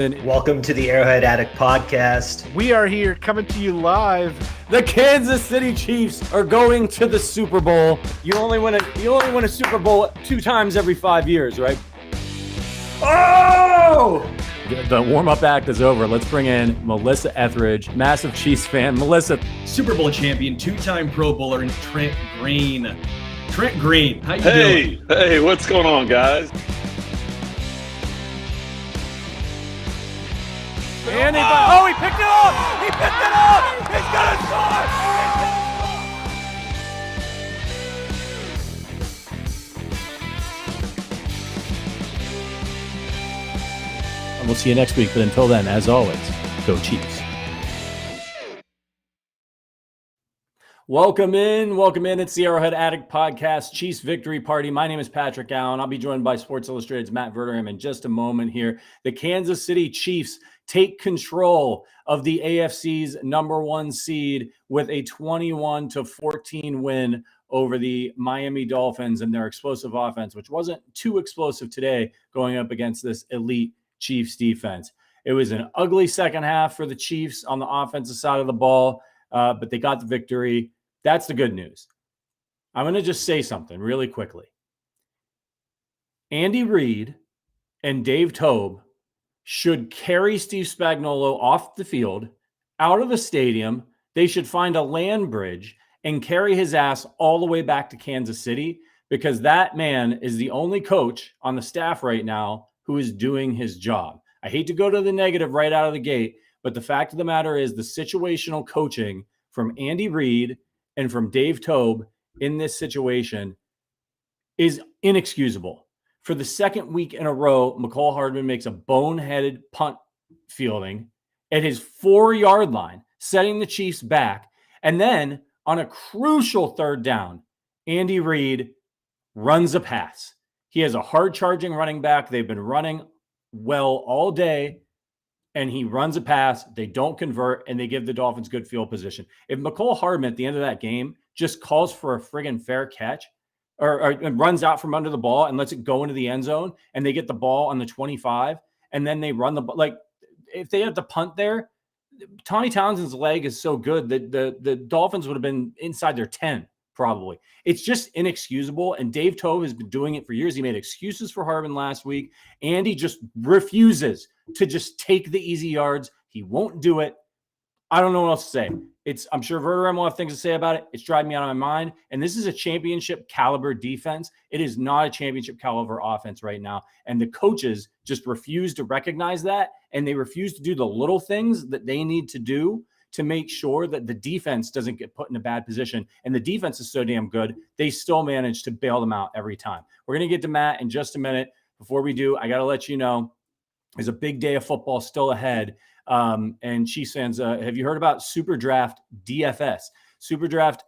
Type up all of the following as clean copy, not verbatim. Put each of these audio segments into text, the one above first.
Welcome to the Arrowhead Addict podcast. We are here coming to you live. The Kansas City Chiefs are going to the Super Bowl. You only win a Super Bowl 2 times every 5 years, right? Oh! The warm-up act is over. Let's bring in Melissa Etheridge, massive Chiefs fan. Melissa. Super Bowl champion, 2-time Pro Bowler, and Trent Green. Trent Green, how you doing? Hey, what's going on, guys? And he picked it up! He picked it up! He's gonna score! And we'll see you next week, but until then, as always, go Chiefs. Welcome in. It's the Arrowhead Addict podcast, Chiefs Victory Party. My name is Patrick Allen. I'll be joined by Sports Illustrated's Matt Verderame in just a moment here. The Kansas City Chiefs take control of the AFC's number 1 seed with a 21-14 win over the Miami Dolphins and their explosive offense, which wasn't too explosive today going up against this elite Chiefs defense. It was an ugly second half for the Chiefs on the offensive side of the ball, but they got the victory. That's the good news. I'm going to just say something really quickly. Andy Reid and Dave Toub should carry Steve Spagnolo off the field, out of the stadium. They should find a land bridge and carry his ass all the way back to Kansas City, because that man is the only coach on the staff right now who is doing his job. I hate to go to the negative right out of the gate, but the fact of the matter is the situational coaching from Andy Reid and from Dave Toub in this situation is inexcusable. For the second week in a row, McCole Hardman makes a boneheaded punt fielding at his 4-yard line, setting the Chiefs back. And then on a crucial third down, Andy Reid runs a pass. He has a hard-charging running back. They've been running well all day, and he runs a pass. They don't convert, and they give the Dolphins good field position. If McCole Hardman at the end of that game just calls for a friggin' fair catch, or runs out from under the ball and lets it go into the end zone, and they get the ball on the 25, and then they run like if they had to punt there, Tommy Townsend's leg is so good that the Dolphins would have been inside their 10 probably. It's just inexcusable, and Dave Toub has been doing it for years. He made excuses for Hardman last week, and he just refuses to just take the easy yards. He won't do it. I don't know what else to say. I'm sure Verderame will have things to say about it. It's driving me out of my mind. And this is a championship caliber defense. It is not a championship caliber offense right now. And the coaches just refuse to recognize that. And they refuse to do the little things that they need to do to make sure that the defense doesn't get put in a bad position. And the defense is so damn good, they still manage to bail them out every time. We're going to get to Matt in just a minute. Before we do, I got to let you know, there's a big day of football still ahead. And Chiefs fans, have you heard about SuperDraft DFS? SuperDraft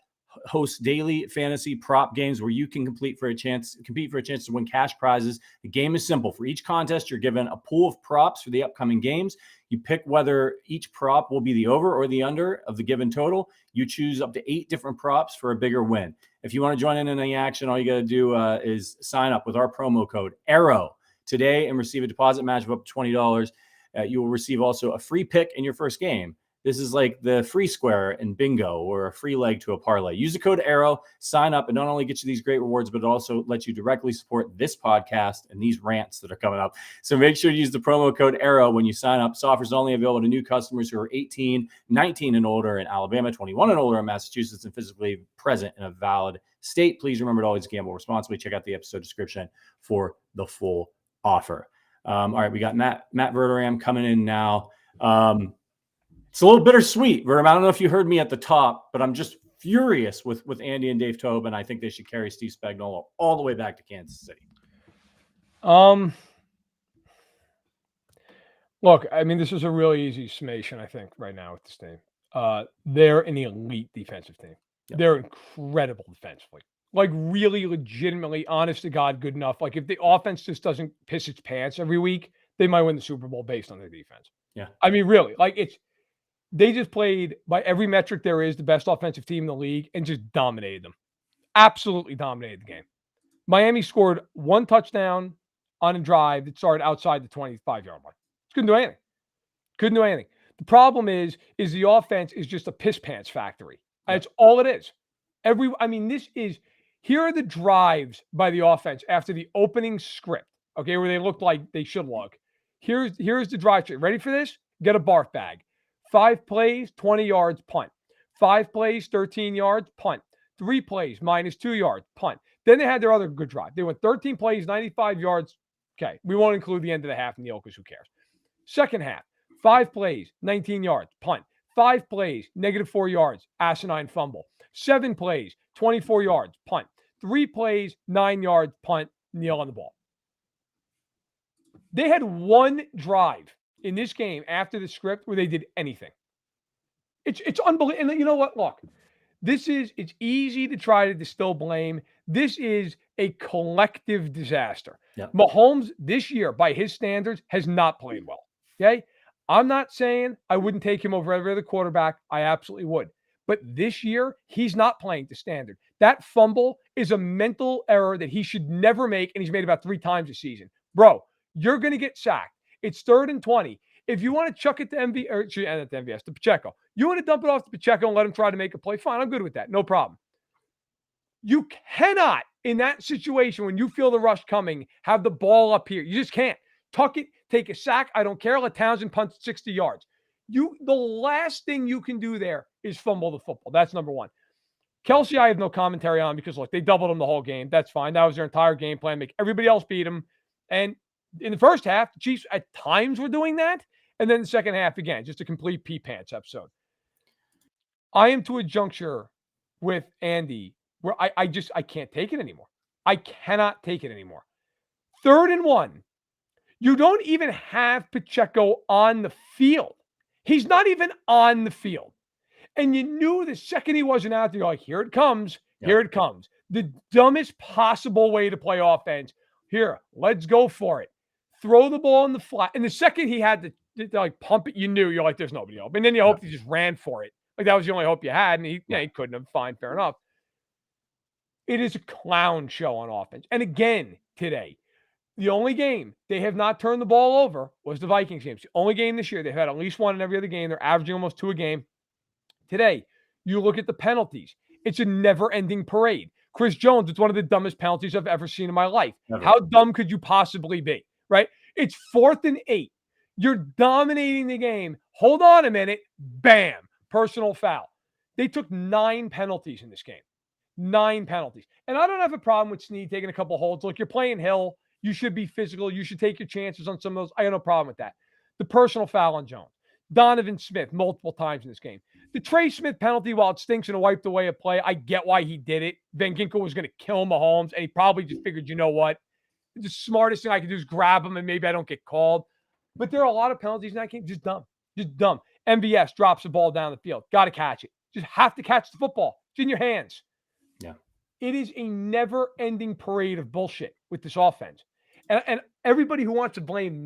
hosts daily fantasy prop games where you can compete for a chance to win cash prizes. The game is simple. For each contest, you're given a pool of props for the upcoming games. You pick whether each prop will be the over or the under of the given total. You choose up to 8 different props for a bigger win. If you want to join in the action, all you got to do is sign up with our promo code ARROW today and receive a deposit match of up to $20. You will receive also a free pick in your first game. This is like the free square in bingo or a free leg to a parlay. Use the code ARROW, sign up, and not only get you these great rewards, but it also lets you directly support this podcast and these rants that are coming up. So make sure to use the promo code ARROW when you sign up. This offer is only available to new customers who are 18, 19 and older in Alabama, 21 and older in Massachusetts, and physically present in a valid state. Please remember to always gamble responsibly. Check out the episode description for the full offer. All right, we got Matt Verderame coming in now. It's a little bittersweet, Verderame. I don't know if you heard me at the top, but I'm just furious with Andy and Dave Toub, and I think they should carry Steve Spagnolo all the way back to Kansas City. Look, I mean, this is a really easy summation, I think, right now with this team. They're an elite defensive team. Yep. They're incredible defensively. Like, really, legitimately, honest to God, good enough. Like, if the offense just doesn't piss its pants every week, they might win the Super Bowl based on their defense. Yeah. I mean, really, like, they just played, by every metric there is, the best offensive team in the league and just dominated them. Absolutely dominated the game. Miami scored 1 touchdown on a drive that started outside the 25-yard line. Just couldn't do anything. Couldn't do anything. The problem is the offense is just a piss pants factory. That's all it is. Here are the drives by the offense after the opening script, okay, where they looked like they should look. Here's the drive. Ready for this? Get a barf bag. 5 plays, 20 yards, punt. 5 plays, 13 yards, punt. 3 plays, -2 yards, punt. Then they had their other good drive. They went 13 plays, 95 yards. Okay, we won't include the end of the half in the Oakers. Who cares? Second half, 5 plays, 19 yards, punt. 5 plays, -4 yards, asinine fumble. 7 plays, 24 yards, punt. 3 plays, 9 yards, punt, kneel on the ball. They had one drive in this game after the script where they did anything. It's unbelievable. And you know what? Look, it's easy to try to distill blame. This is a collective disaster. Yep. Mahomes this year, by his standards, has not played well. Okay? I'm not saying I wouldn't take him over every other quarterback. I absolutely would. But this year, he's not playing to standard. That fumble is a mental error that he should never make, and he's made about 3 times this season. Bro, you're going to get sacked. It's 3rd and 20. If you want to chuck it to Pacheco. You want to dump it off to Pacheco and let him try to make a play, fine. I'm good with that. No problem. You cannot, in that situation, when you feel the rush coming, have the ball up here. You just can't. Tuck it, take a sack. I don't care. Let Townsend punt 60 yards. The last thing you can do there is fumble the football. That's number one. Kelsey, I have no commentary on because, look, they doubled him the whole game. That's fine. That was their entire game plan. Make everybody else beat him. And in the first half, the Chiefs at times were doing that. And then the second half, again, just a complete pee pants episode. I am to a juncture with Andy where I can't take it anymore. I cannot take it anymore. 3rd and 1. You don't even have Pacheco on the field. He's not even on the field. And you knew the second he wasn't out there, you're like, here it comes. Yep. Here it comes. The dumbest possible way to play offense. Here, let's go for it. Throw the ball in the flat. And the second he had to like pump it, you knew, you're like, there's nobody open. And then you hoped he just ran for it. Like that was the only hope you had. And he couldn't have. Fine, fair enough. It is a clown show on offense. And again, today, the only game they have not turned the ball over was the Vikings game. It's the only game this year. They've had at least one in every other game. They're averaging almost 2 a game. Today, you look at the penalties. It's a never-ending parade. Chris Jones, it's one of the dumbest penalties I've ever seen in my life. Never. How dumb could you possibly be, right? It's 4th and 8. You're dominating the game. Hold on a minute. Bam. Personal foul. They took 9 penalties in this game. 9 penalties. And I don't have a problem with Snead taking a couple holds. Look, you're playing Hill. You should be physical. You should take your chances on some of those. I have no problem with that. The personal foul on Jones. Donovan Smith multiple times in this game. The Trey Smith penalty, while it stinks and it wiped away a play, I get why he did it. Van Ginkel was going to kill Mahomes, and he probably just figured, you know what? The smartest thing I can do is grab him, and maybe I don't get called. But there are a lot of penalties in that game. Just dumb. Just dumb. MVS drops the ball down the field. Got to catch it. Just have to catch the football. It's in your hands. Yeah. It is a never-ending parade of bullshit with this offense. And everybody who wants to blame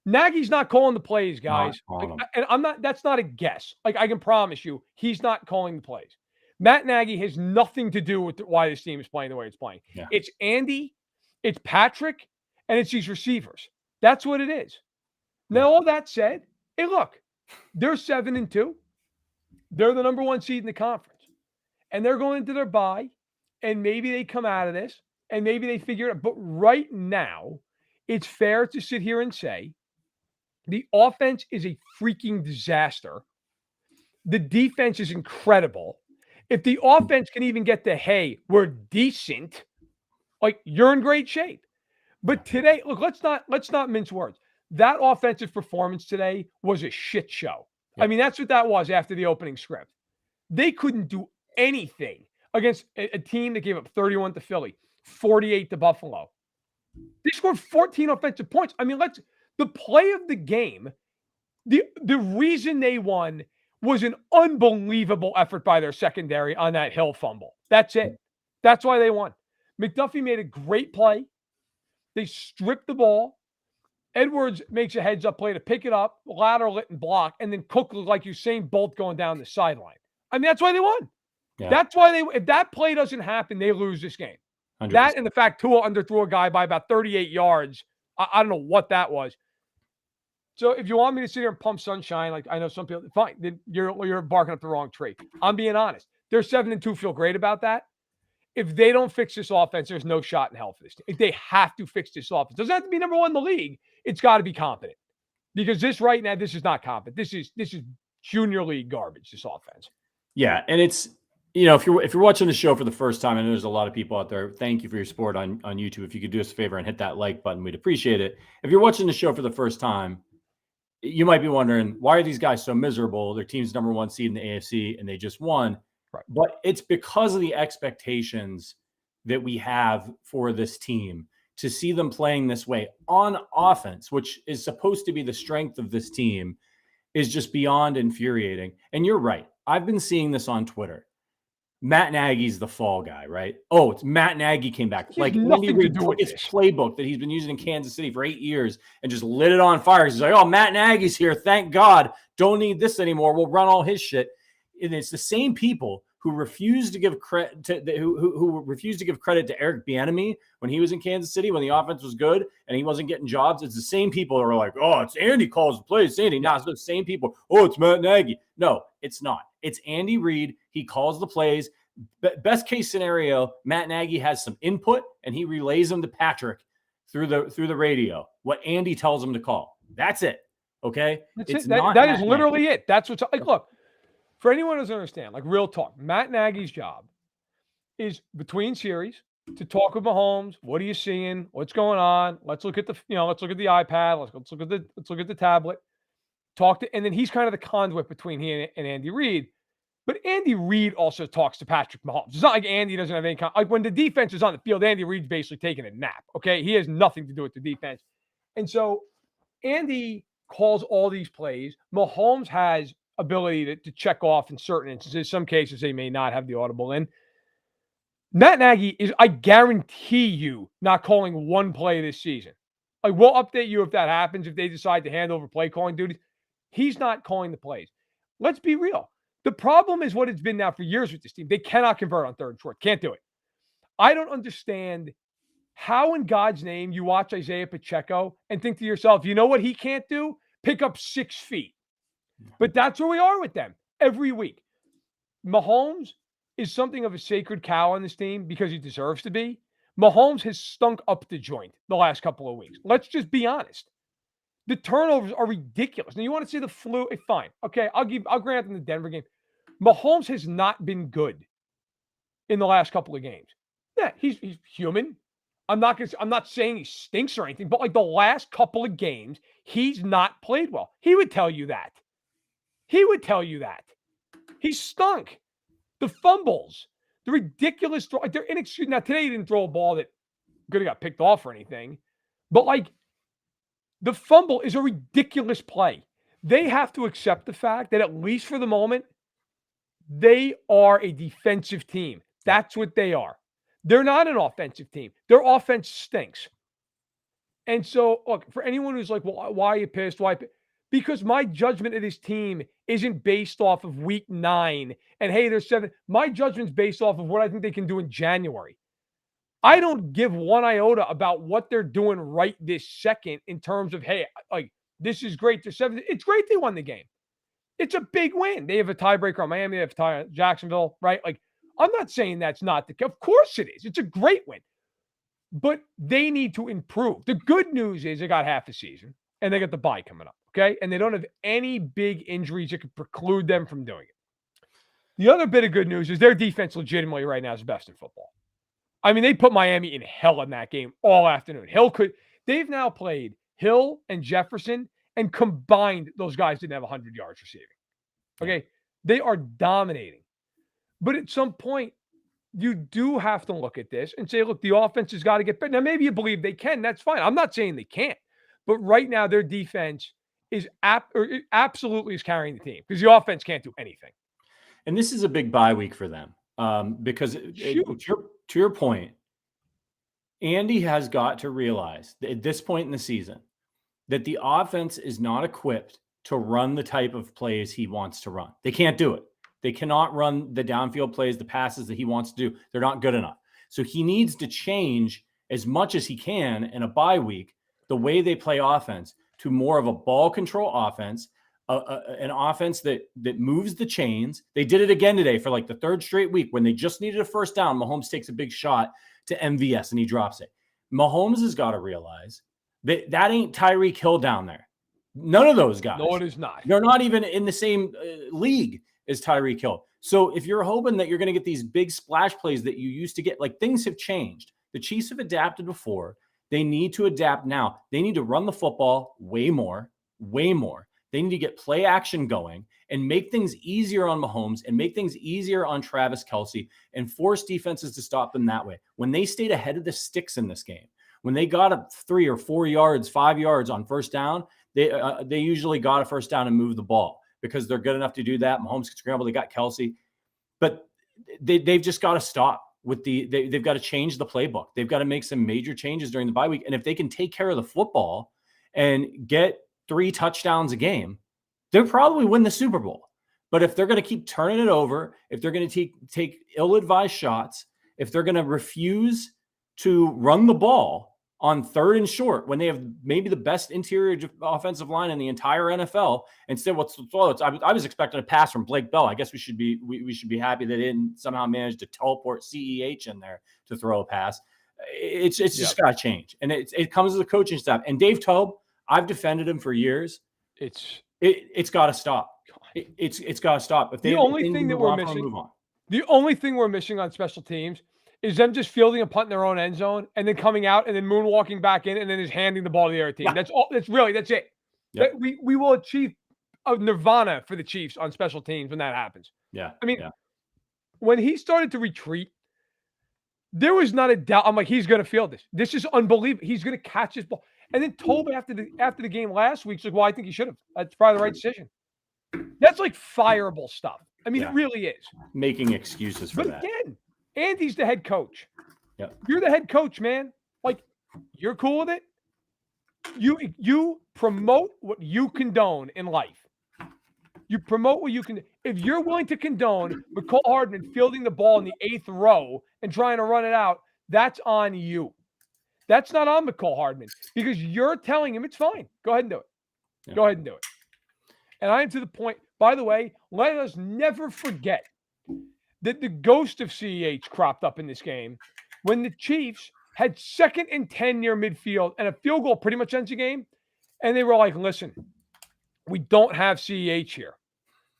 Nagy's not calling the plays, guys. That's not a guess. Like, I can promise you, he's not calling the plays. Matt Nagy has nothing to do with why this team is playing the way it's playing. Yeah. It's Andy, it's Patrick, and it's these receivers. That's what it is. Now, all that said, hey, look, they're 7-2. They're the number 1 seed in the conference. And they're going into their bye, and maybe they come out of this, and maybe they figure it out. But right now, it's fair to sit here and say the offense is a freaking disaster. The defense is incredible. If the offense can even get to, hey, we're decent, like, you're in great shape. But today, look, let's not mince words. That offensive performance today was a shit show. Yep. I mean, that's what that was after the opening script. They couldn't do anything against a team that gave up 31 to Philly, 48 to Buffalo. They scored 14 offensive points. I mean, the play of the game, the reason they won was an unbelievable effort by their secondary on that Hill fumble. That's it. That's why they won. McDuffie made a great play. They stripped the ball. Edwards makes a heads-up play to pick it up, lateral it and block, and then Cook looked like Usain Bolt going down the sideline. I mean, that's why they won. Yeah. That's why if that play doesn't happen, they lose this game. 100%. That and the fact Tua underthrew a guy by about 38 yards. I don't know what that was. So if you want me to sit here and pump sunshine, like I know some people, fine, then you're barking up the wrong tree. I'm being honest. They're 7-2, feel great about that. If they don't fix this offense, there's no shot in hell for this team. They have to fix this offense. It doesn't have to be number one in the league. It's got to be competent. Because this right now, this is not competent. This is junior league garbage, this offense. Yeah, and it's, if you're watching the show for the first time, and there's a lot of people out there, thank you for your support on YouTube. If you could do us a favor and hit that like button, we'd appreciate it. If you're watching the show for the first time, you might be wondering, why are these guys so miserable? Their team's number one seed in the AFC, and they just won. Right. But it's because of the expectations that we have for this team to see them playing this way on offense, which is supposed to be the strength of this team, is just beyond infuriating. And you're right. I've been seeing this on Twitter. Matt Nagy's the fall guy, right? Oh, it's Matt Nagy came back. Like Andy Reid took his playbook that he's been using in Kansas City for 8 years and just lit it on fire. He's like, oh, Matt Nagy's here. Thank God. Don't need this anymore. We'll run all his shit. And it's the same people who refused to give credit to who refused to give credit to Eric Bieniemy when he was in Kansas City when the offense was good and he wasn't getting jobs. It's the same people who are like, oh, it's Andy calls the plays. It's Andy. Now it's the same people. Oh, it's Matt Nagy. No, it's not. It's Andy Reid. He calls the plays. Best case scenario, Matt Nagy has some input and he relays them to Patrick through the radio. What Andy tells him to call. That's it. Okay. It's not that is literally it. That's what's like. Look. For anyone who doesn't understand, like real talk, Matt Nagy's job is between series to talk with Mahomes. What are you seeing? What's going on? Let's look at the iPad. Let's look at the tablet. And then he's kind of the conduit between he and Andy Reid. But Andy Reid also talks to Patrick Mahomes. It's not like Andy doesn't have any like when the defense is on the field, Andy Reid's basically taking a nap. Okay, he has nothing to do with the defense, and so Andy calls all these plays. Mahomes has ability to check off in certain instances. Some cases they may not have the audible in. Matt Nagy is, I guarantee you, not calling one play this season. Like, we'll update you if that happens, if they decide to hand over play calling duties. He's not calling the plays. Let's be real. The problem is what it's been now for years with this team. They cannot convert on third and short. Can't do it. I don't understand how in God's name you watch Isaiah Pacheco and think to yourself, you know what he can't do? Pick up 6 feet. But that's where we are with them every week. Mahomes is something of a sacred cow on this team because he deserves to be. Mahomes has stunk up the joint the last couple of weeks. Let's just be honest. The turnovers are ridiculous. Now, you want to see the flu? Fine. Okay, I'll grant them the Denver game. Mahomes has not been good in the last couple of games. Yeah, he's human. I'm not saying he stinks or anything, but like the last couple of games, he's not played well. He would tell you that. He stunk. The fumbles, the ridiculous throw. They're inexcusable. Now, today he didn't throw a ball that could have got picked off or anything. But, like, the fumble is a ridiculous play. They have to accept the fact that, at least for the moment, they are a defensive team. That's what they are. They're not an offensive team. Their offense stinks. And so, look, for anyone who's like, well, why are you pissed? Because my judgment of this team isn't based off of week 9 and, hey, there's 7. My judgment's based off of what I think they can do in January. I don't give one iota about what they're doing right this second in terms of, hey, like, this is great. They're 7. It's great they won the game. It's a big win. They have a tiebreaker on Miami. They have a tie on Jacksonville, right? Like, I'm not saying that's not the case. Of course it is. It's a great win. But they need to improve. The good news is they got half a season and they got the bye coming up. Okay. And they don't have any big injuries that could preclude them from doing it. The other bit of good news is their defense legitimately right now is the best in football. I mean, they put Miami in hell in that game all afternoon. They've now played Hill and Jefferson, and combined, those guys didn't have 100 yards receiving. Okay. They are dominating. But at some point, you do have to look at this and say, look, the offense has got to get better. Now, maybe you believe they can. That's fine. I'm not saying they can't. But right now, their defense is absolutely is carrying the team because the offense can't do anything. And this is a big bye week for them because to your point, Andy has got to realize that at this point in the season that the offense is not equipped to run the type of plays he wants to run. They can't do it. They cannot run the downfield plays, the passes that he wants to do. They're not good enough. So he needs to change as much as he can in a bye week the way they play offense to more of a ball control offense, an offense that moves the chains. They did it again today for like the third straight week when they just needed a first down. Mahomes takes a big shot to MVS and he drops it. Mahomes has got to realize that ain't Tyreek Hill down there. None of those guys. No, it is not. They're not even in the same league as Tyreek Hill. So if you're hoping that you're going to get these big splash plays that you used to get, like, things have changed. The Chiefs have adapted before. They need to adapt now. They need to run the football way more. They need to get play action going and make things easier on Mahomes and make things easier on Travis Kelce and force defenses to stop them that way. When they stayed ahead of the sticks in this game, when they got up 3 or 4 yards, 5 yards on first down, they usually got a first down and moved the ball because they're good enough to do that. Mahomes could scramble. They got Kelce. But they've just got to stop with they've got to change the playbook. They've got to make some major changes during the bye week. And if they can take care of the football and get 3 touchdowns a game, they'll probably win the Super Bowl. But if they're going to keep turning it over, if they're going to take ill-advised shots, if they're going to refuse to run the ball on 3rd and short when they have maybe the best interior offensive line in the entire NFL, instead, I was expecting a pass from Blake Bell. I guess we should be happy they didn't somehow manage to teleport CEH in there to throw a pass. It's just got to change, and it comes to the coaching staff. And Dave Toub, I've defended him for years. It's got to stop. It's got to stop. If the only thing that we're missing, the only thing we're missing on special teams is them just fielding a punt in their own end zone and then coming out and then moonwalking back in and then just handing the ball to the other team. Yeah. That's all. That's it. Yep. We will achieve a nirvana for the Chiefs on special teams when that happens. Yeah. I mean, when he started to retreat, there was not a doubt. I'm like, he's going to field this. This is unbelievable. He's going to catch his ball. And then Toby after the game last week, like, well, I think he should have. That's probably the right decision. That's like fireable stuff. I mean, it really is. Making excuses for that. But again, Andy's the head coach. Yeah. You're the head coach, man. Like, you're cool with it. You promote what you condone in life. You promote what you can. If you're willing to condone McCall Hardman fielding the ball in the 8th row and trying to run it out, that's on you. That's not on McCall Hardman because you're telling him it's fine. Go ahead and do it. Yeah. Go ahead and do it. And I am to the point, by the way, let us never forget that the ghost of CEH cropped up in this game when the Chiefs had 2nd and 10 near midfield and a field goal pretty much ends the game. And they were like, listen, we don't have CEH here,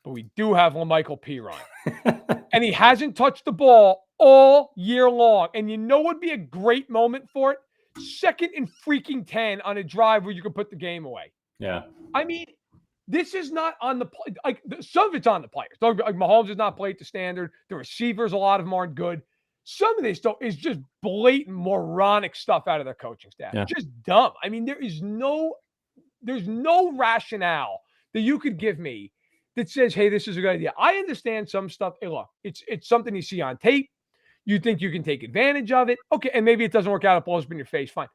but we do have LaMichael Pirine. And he hasn't touched the ball all year long. And you know what would be a great moment for it? 2nd and freaking 10 on a drive where you can put the game away. Yeah. I mean, this is not on the like some of it's on the players. Like Mahomes has not played to standard. The receivers, a lot of them aren't good. Some of this though is just blatant moronic stuff out of their coaching staff. Yeah. Just dumb. I mean, there's no rationale that you could give me that says, "Hey, this is a good idea." I understand some stuff. Hey, look, it's something you see on tape. You think you can take advantage of it, okay? And maybe it doesn't work out. It blows up in your face. Fine.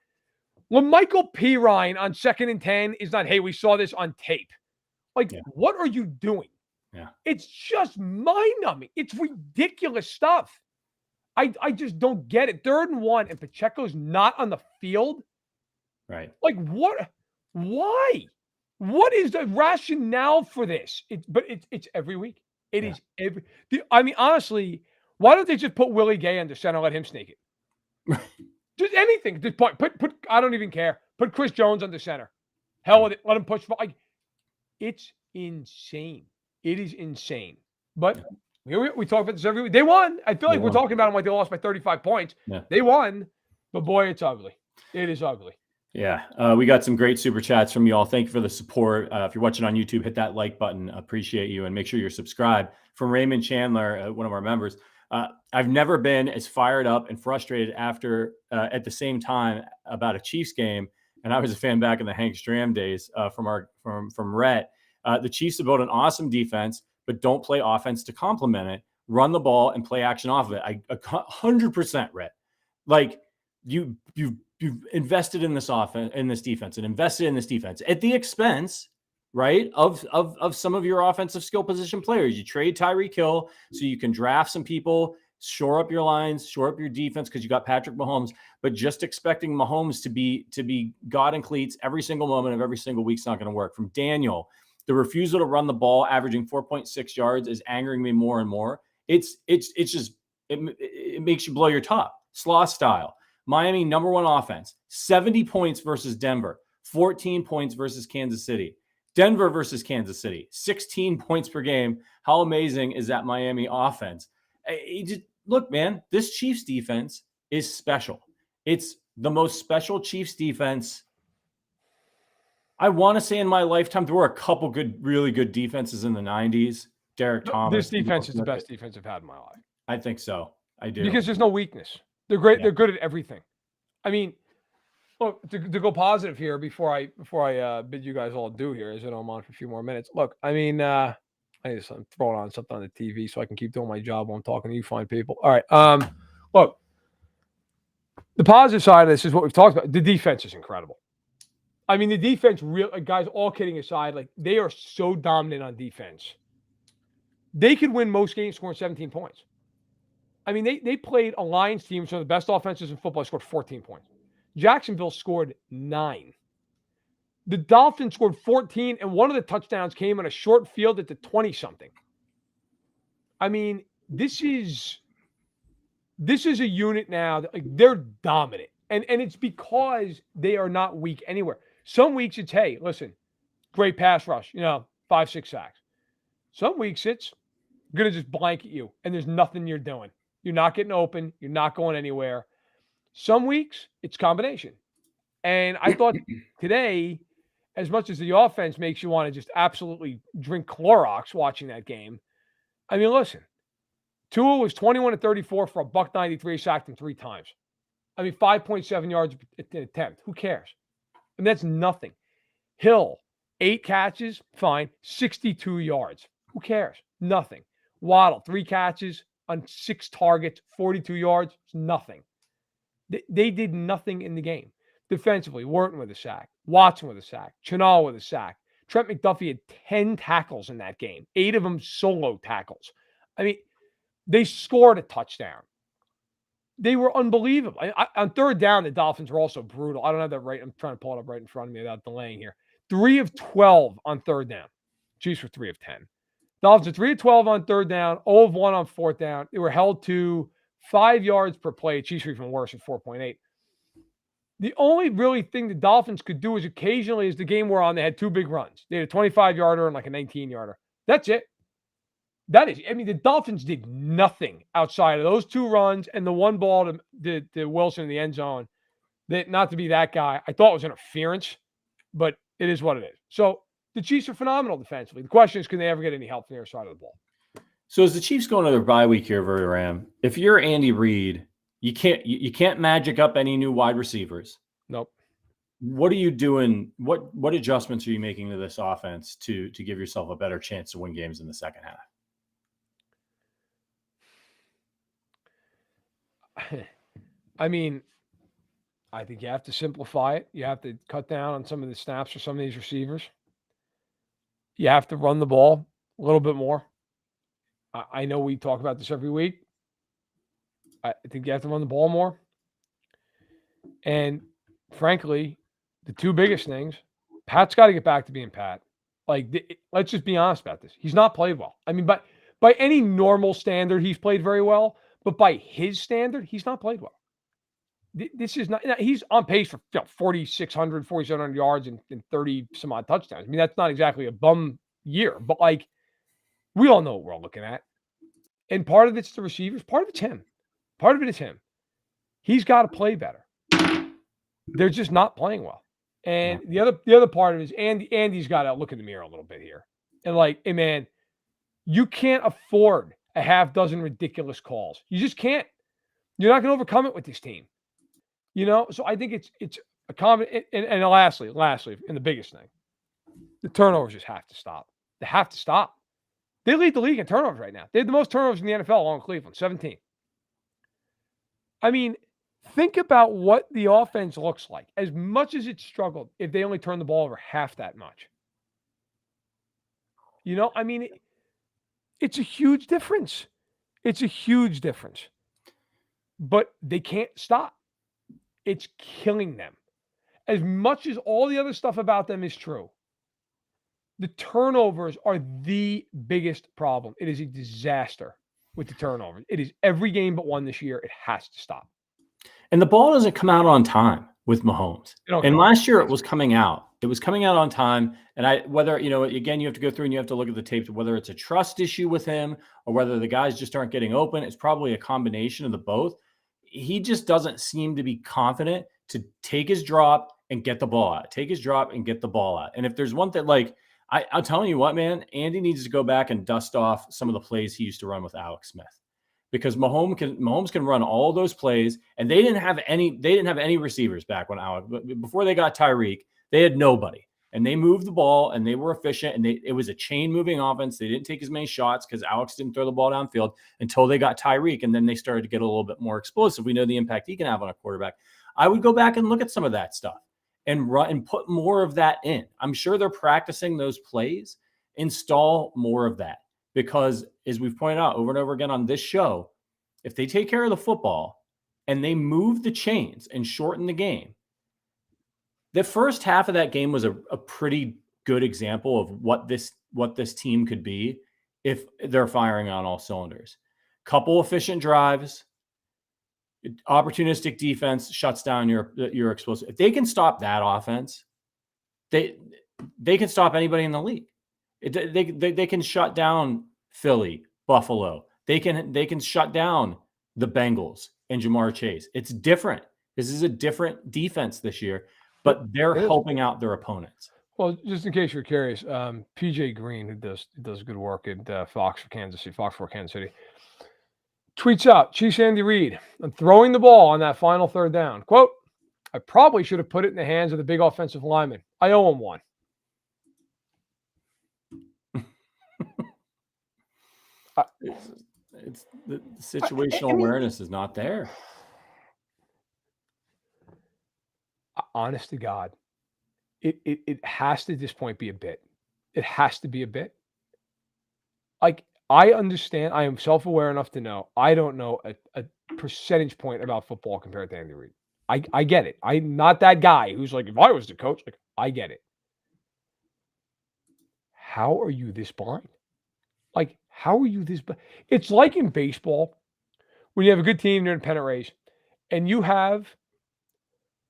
LaMichael Pirine on 2nd and 10 is not. Hey, we saw this on tape. Like, what are you doing? Yeah. It's just mind-numbing. It's ridiculous stuff. I just don't get it. 3rd and 1, and Pacheco's not on the field. Right. Like, what? Why? What is the rationale for this? It's every week. It is every. I mean, honestly, why don't they just put Willie Gay under center, let him sneak it? Just anything. Just put. I don't even care. Put Chris Jones under center. Hell with it. Let him push. Like, it's insane. It is insane. But we talk about this every week. They won. I feel like we're talking about them like they lost by 35 points. Yeah. They won. But boy, it's ugly. It is ugly. Yeah. We got some great super chats from you all. Thank you for the support. If you're watching on YouTube, hit that like button. Appreciate you. And make sure you're subscribed. From Raymond Chandler, one of our members. I've never been as fired up and frustrated at the same time about a Chiefs game. And I was a fan back in the Hank Stram days from Rhett. The Chiefs have built an awesome defense, but don't play offense to complement it. Run the ball and play action off of it. 100% Rhett. Like you've invested in this offense, in this defense, and invested in this defense at the expense, right, of some of your offensive skill position players. You trade Tyreek Hill so you can draft some people shore up your lines, shore up your defense because you got Patrick Mahomes, but just expecting Mahomes to be God in cleats every single moment of every single week's not going to work. From Daniel, the refusal to run the ball, averaging 4.6 yards, is angering me more and more. It makes you blow your top. Sloth style. Miami, number one offense, 70 points versus Denver, 14 points versus Kansas City. Denver versus Kansas City, 16 points per game. How amazing is that Miami offense? Look, man, this Chiefs defense is special. It's the most special Chiefs defense I want to say in my lifetime. There were a couple really good defenses in the 90s. Derek Thomas. This defense is the best defense I've had in my life. I think so. I do. Because there's no weakness. They're great. Yeah. They're good at everything. I mean, look, to go positive here before I bid you guys all adieu here, as I know I'm on for a few more minutes. Look, I mean, I'm throwing on something on the TV so I can keep doing my job while I'm talking to you fine people. All right. Look, the positive side of this is what we've talked about. The defense is incredible. I mean, the defense, guys, all kidding aside, like they are so dominant on defense. They could win most games scoring 17 points. I mean, they played a Lions team, some of the best offenses in football, scored 14 points. Jacksonville scored 9. The Dolphins scored 14, and one of the touchdowns came on a short field at the 20-something. I mean, this is a unit now that, like, they're dominant. And it's because they are not weak anywhere. Some weeks it's, hey, listen, great pass rush, 5-6 sacks. Some weeks it's going to just blanket you, and there's nothing you're doing. You're not getting open. You're not going anywhere. Some weeks, it's combination. And I thought today, as much as the offense makes you want to just absolutely drink Clorox watching that game, I mean, listen, Tua was 21-34 for a $193, sacked him 3 times. I mean, 5.7 yards an attempt. Who cares? And that's nothing. Hill, 8 catches, fine, 62 yards. Who cares? Nothing. Waddle, 3 catches on 6 targets, 42 yards, nothing. They did nothing in the game. Defensively, Wharton with a sack, Watson with a sack, Chenal with a sack. Trent McDuffie had 10 tackles in that game, 8 of them solo tackles. I mean, they scored a touchdown. They were unbelievable. On third down, the Dolphins were also brutal. I don't have that right. I'm trying to pull it up right in front of me without delaying here. 3 of 12 on third down. Chiefs were 3 of 10. Dolphins are 3 of 12 on third down, 0 of 1 on fourth down. They were held to 5 yards per play. Chiefs were even worse at 4.8. The only really thing the Dolphins could do is occasionally, as the game wore on, they had 2 big runs. They had a 25-yarder and like a 19-yarder. That's it. That is, I mean, the Dolphins did nothing outside of those 2 runs and the one ball to Wilson in the end zone. That, not to be that guy, I thought it was interference, but it is what it is. So the Chiefs are phenomenal defensively. The question is, can they ever get any help from the other side of the ball? So as the Chiefs go into their bye week here, Verderame, if you're Andy Reid, you can't magic up any new wide receivers. Nope. What are you doing? What adjustments are you making to this offense to give yourself a better chance to win games in the second half? I mean, I think you have to simplify it. You have to cut down on some of the snaps for some of these receivers. You have to run the ball a little bit more. I know we talk about this every week. I think you have to run the ball more. And frankly, the 2 biggest things, Pat's got to get back to being Pat. Like, let's just be honest about this. He's not played well. I mean, by any normal standard, he's played very well. But by his standard, he's not played well. This is not, he's on pace for 4,600, 4,700 yards and 30 some odd touchdowns. I mean, that's not exactly a bum year, but like, we all know what we're looking at. And part of it's the receivers, part of it's him. Part of it is him. He's got to play better. They're just not playing well. And the other part of it is Andy's got to look in the mirror a little bit here. And like, hey man, you can't afford a half dozen ridiculous calls. You just can't. You're not going to overcome it with this team. So I think it's a common. And lastly, and the biggest thing, the turnovers just have to stop. They have to stop. They lead the league in turnovers right now. They have the most turnovers in the NFL along with Cleveland, 17. I mean, think about what the offense looks like. As much as it struggled, if they only turn the ball over half that much. I mean, it's a huge difference. It's a huge difference. But they can't stop. It's killing them. As much as all the other stuff about them is true, the turnovers are the biggest problem. It is a disaster with the turnovers. It is every game but one this year. It has to stop. And the ball doesn't come out on time with Mahomes. And last year it was coming out. It was coming out on time. And whether, again, you have to go through and you have to look at the tapes, whether it's a trust issue with him or whether the guys just aren't getting open. It's probably a combination of the both. He just doesn't seem to be confident to take his drop and get the ball out. Take his drop and get the ball out. And if there's one that I'm telling you what, man, Andy needs to go back and dust off some of the plays he used to run with Alex Smith. Because Mahomes can run all those plays, and they didn't have any receivers back when before they got Tyreek, they had nobody. And they moved the ball and they were efficient, and it was a chain moving offense. They didn't take as many shots because Alex didn't throw the ball downfield until they got Tyreek, and then they started to get a little bit more explosive. We know the impact he can have on a quarterback. I would go back and look at some of that stuff and run and put more of that in. I'm sure they're practicing those plays. Install more of that. Because as we've pointed out over and over again on this show, if they take care of the football and they move the chains and shorten the game, the first half of that game was a pretty good example of what this team could be if they're firing on all cylinders. Couple efficient drives, opportunistic defense shuts down your explosive. If they can stop that offense, they can stop anybody in the league. They can shut down Philly, Buffalo. They can shut down the Bengals and Jamar Chase. It's different. This is a different defense this year, but they're helping out their opponents. Well, just in case you're curious, PJ Green, who does good work at Fox 4 Kansas City, tweets out, Chiefs Andy Reid, I'm throwing the ball on that final third down. Quote, I probably should have put it in the hands of the big offensive lineman. I owe him one. It's the situational awareness is not there. Honest to God, it has to at this point be a bit. It has to be a bit. Like, I understand. I am self-aware enough to know I don't know a percentage point about football compared to Andy Reid. I get it. I'm not that guy who's like, if I was the coach, like, I get it. How are you this blind? Like, how are you this blind? It's like in baseball when you have a good team, you're in a pennant race, and you have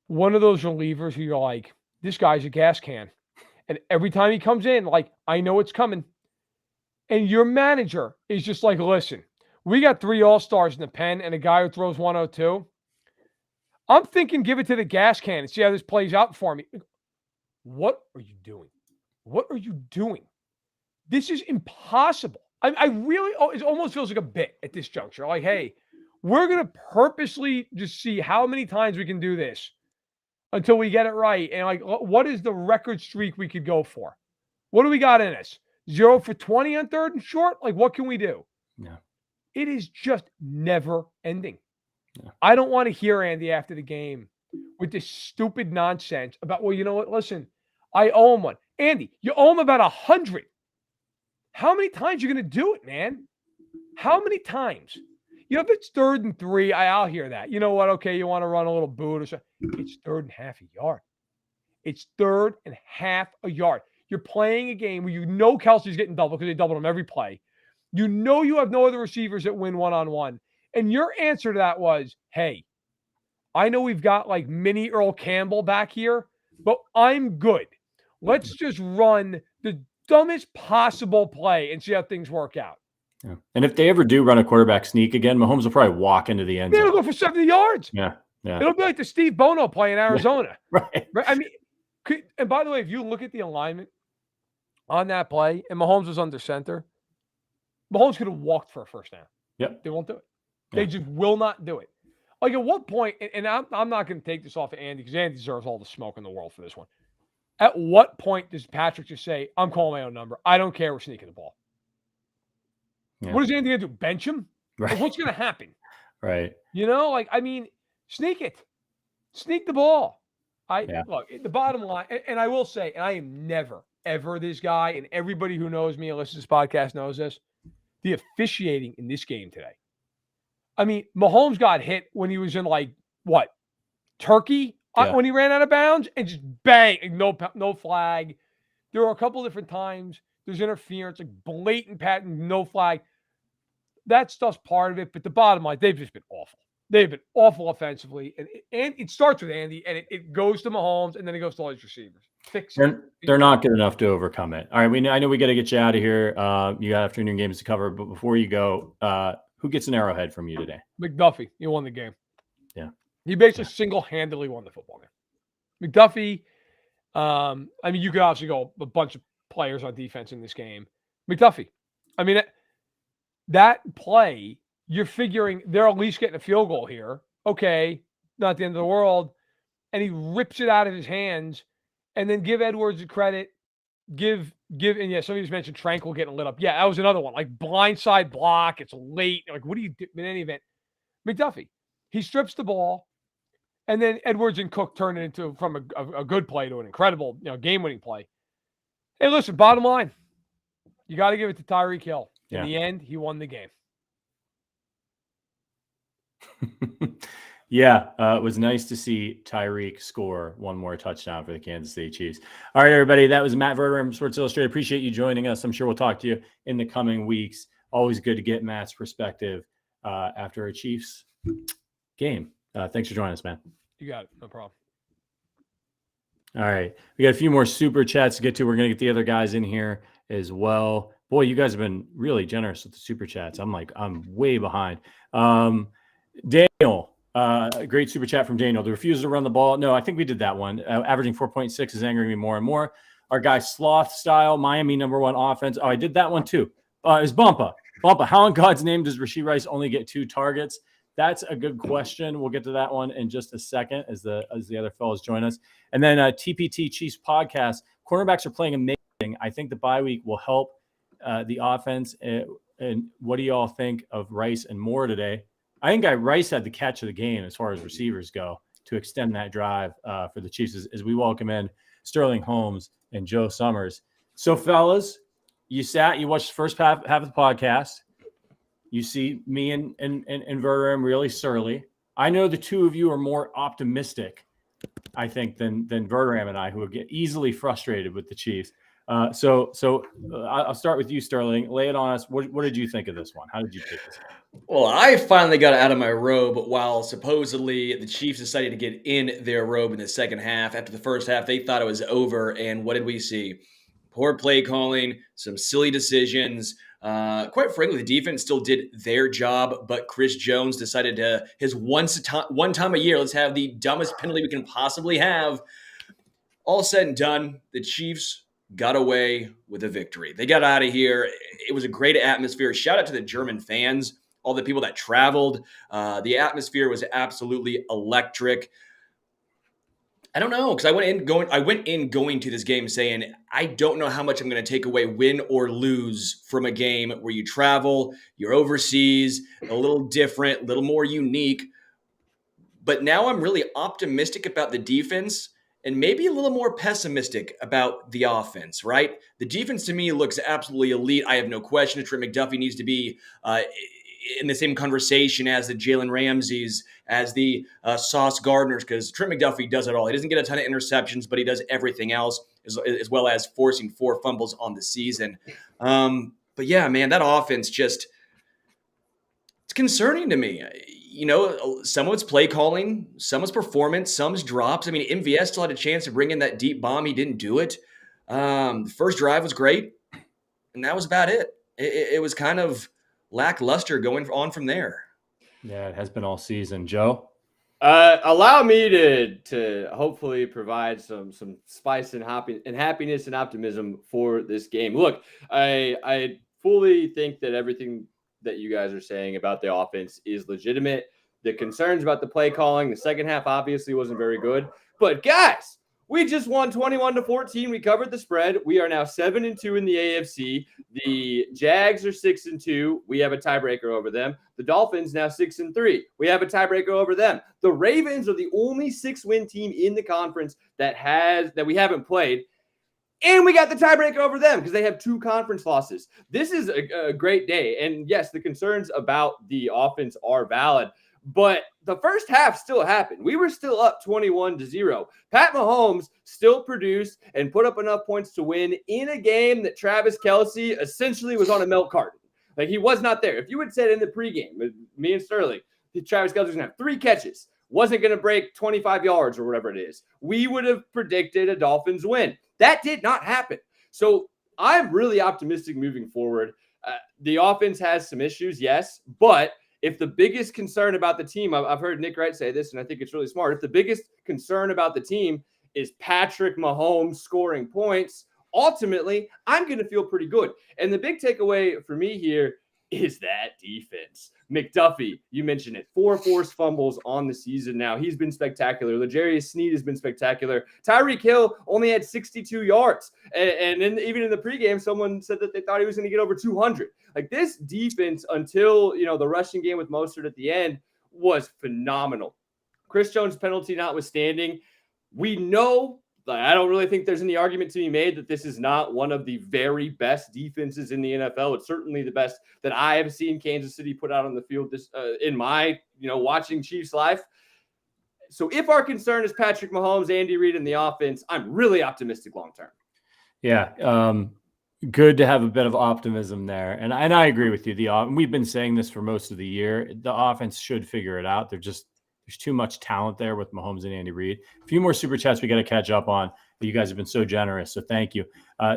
one of those relievers who you're like, this guy's a gas can. And every time he comes in, like, I know it's coming. And your manager is just like, listen, we got 3 all-stars in the pen and a guy who throws 102. I'm thinking give it to the gas can and see how this plays out for me. What are you doing? What are you doing? This is impossible. I really, it almost feels like a bit at this juncture. Like, hey, we're going to purposely just see how many times we can do this until we get it right. And like, what is the record streak we could go for? What do we got in us? 0 for 20 on third and short? Like, what can we do? Yeah. It is just never ending. Yeah. I don't want to hear Andy after the game with this stupid nonsense about, well, you know what? Listen, I owe him one. Andy, you owe him about 100. How many times are you going to do it, man? How many times? If it's 3rd and 3, I'll hear that. You know what? Okay, you want to run a little boot or something. It's 3rd and half a yard. It's 3rd and half a yard. You're playing a game where you know Kelsey's getting doubled because they doubled him every play. You know you have no other receivers that win one-on-one. And your answer to that was, hey, I know we've got like mini Earl Campbell back here, but I'm good. Let's just run the dumbest possible play and see how things work out. Yeah. And if they ever do run a quarterback sneak again, Mahomes will probably walk into the end zone. They'll go for 70 yards. Yeah. It'll be like the Steve Bono play in Arizona. Right. I mean, and by the way, if you look at the alignment on that play and Mahomes was under center, Mahomes could have walked for a first down. Yep. They won't do it. They just will not do it. Like, at what point, and I'm not going to take this off of Andy because Andy deserves all the smoke in the world for this one. At what point does Patrick just say, I'm calling my own number. I don't care. We're sneaking the ball. Yeah. What is Andy going to do? Bench him? Right. Like, what's going to happen? Right. Sneak it. Sneak the ball. Look, the bottom line, and I will say, and I am never, ever this guy, and everybody who knows me and listens to this podcast knows this, the officiating in this game today. I mean, Mahomes got hit when he was in Turkey when he ran out of bounds and just bang, no flag. There were a couple different times there's interference, like blatant patent, no flag. That stuff's part of it, but the bottom line, they've just been awful. They've been awful offensively, and it starts with Andy, and it goes to Mahomes, and then it goes to all his receivers. They're not good enough to overcome it. All right, I know we got to get you out of here. You got afternoon games to cover, but before you go, who gets an Arrowhead from you today? McDuffie. He won the game. Yeah, he basically single-handedly won the football game. McDuffie. I mean, you could obviously go a bunch of players on defense in this game. McDuffie. I mean, that play, you're figuring they're at least getting a field goal here. Okay, not the end of the world. And he rips it out of his hands. And then give Edwards the credit. And yeah, somebody just mentioned Tranquil getting lit up. Yeah, that was another one. Like blindside block. It's late. Like, what do you do? In any event, McDuffie, he strips the ball. And then Edwards and Cook turn it into from a good play to an incredible, game-winning play. Hey, listen, bottom line, you got to give it to Tyreek Hill. In the end, he won the game. It was nice to see Tyreek score one more touchdown for the Kansas City Chiefs. All right, everybody, that was Matt Verderame, Sports Illustrated. Appreciate you joining us. I'm sure we'll talk to you in the coming weeks. Always good to get Matt's perspective after a Chiefs game. Thanks for joining us, man. You got it. No problem. All right. We got a few more super chats to get to. We're going to get the other guys in here as well. Boy, you guys have been really generous with the super chats. I'm way behind. Daniel, great super chat from Daniel. The refusal to run the ball. No, I think we did that one. Averaging 4.6 is angering me more and more. Our guy Sloth style, Miami #1 offense. Oh, I did that one too. It was Bumpa. How in God's name does Rashee Rice only get 2 targets? That's a good question. We'll get to that one in just a second as the other fellows join us. And then TPT Chiefs podcast. Cornerbacks are playing amazing. I think the bye week will help the offense. And what do you all think of Rice and Moore today? I think Rice had the catch of the game as far as receivers go to extend that drive for the Chiefs as we welcome in Sterling Holmes and Joe Summers. So, fellas, you watched the first half of the podcast. You see me and Verderame really surly. I know the two of you are more optimistic, I think, than Verderame and I, who would get easily frustrated with the Chiefs. So I'll start with you, Sterling. Lay it on us. What did you think of this one? How did you pick this one? Well, I finally got out of my robe while supposedly the Chiefs decided to get in their robe in the second half. After the first half, they thought it was over. And what did we see? Poor play calling, some silly decisions. Quite frankly, the defense still did their job, but Chris Jones decided to, his one time a year, let's have the dumbest penalty we can possibly have. All said and done, the Chiefs got away with a victory. They got out of here. It was a great atmosphere. Shout out to the German fans, all the people that traveled. The atmosphere was absolutely electric. I don't know, because I went in going to this game saying, I don't know how much I'm going to take away, win or lose, from a game where you travel, you're overseas, a little different, a little more unique. But now I'm really optimistic about the defense and maybe a little more pessimistic about the offense, right? The defense to me looks absolutely elite. I have no question Trent McDuffie needs to be in the same conversation as the Jalen Ramseys, as the Sauce Gardners, because Trent McDuffie does it all. He doesn't get a ton of interceptions, but he does everything else, as well as forcing 4 fumbles on the season. But yeah, man, that offense it's concerning to me. Some of it's play calling, some is performance, some's drops. I mean, MVS still had a chance to bring in that deep bomb. He didn't do it. The first drive was great, and that was about it. It was kind of lackluster going on from there. Yeah, it has been all season. Joe? Allow me to hopefully provide some spice and happiness and optimism for this game. Look, I fully think that everything that you guys are saying about the offense is legitimate. The concerns about the play calling, the second half obviously wasn't very good. But guys, we just won 21-14. We covered the spread. We are now 7-2 in the AFC. The Jags are 6-2. We have a tiebreaker over them. The Dolphins now 6-3. We have a tiebreaker over them. The Ravens are the only 6-win team in the conference that we haven't played. And we got the tiebreaker over them because they have 2 conference losses. This is a great day. And yes, the concerns about the offense are valid, but the first half still happened. We were still up 21-0. Pat Mahomes still produced and put up enough points to win in a game that Travis Kelce essentially was on a milk carton. Like, he was not there. If you had said in the pregame with me and Sterling, Travis Kelce was going to have 3 catches, wasn't going to break 25 yards or whatever it is, we would have predicted a Dolphins win. That did not happen. So I'm really optimistic moving forward. The offense has some issues, yes, but if the biggest concern about the team, I've heard Nick Wright say this, and I think it's really smart. If the biggest concern about the team is Patrick Mahomes scoring points, ultimately, I'm going to feel pretty good. And the big takeaway for me here is that defense. McDuffie, you mentioned it, 4 forced fumbles on the season now. He's been spectacular. L'Jarius Sneed has been spectacular. Tyreek Hill only had 62 yards. And even in the pregame, someone said that they thought he was going to get over 200. Like, this defense, until, the rushing game with Mostert at the end, was phenomenal. Chris Jones' penalty notwithstanding, we know, I don't really think there's any argument to be made that this is not one of the very best defenses in the NFL. It's certainly the best that I have seen Kansas City put out on the field this in my, watching Chiefs life. So if our concern is Patrick Mahomes, Andy Reid, and the offense, I'm really optimistic long-term. Yeah. Good to have a bit of optimism there. And I agree with you. We've been saying this for most of the year. The offense should figure it out. There's too much talent there with Mahomes and Andy Reid. A few more super chats we got to catch up on. You guys have been so generous, so thank you.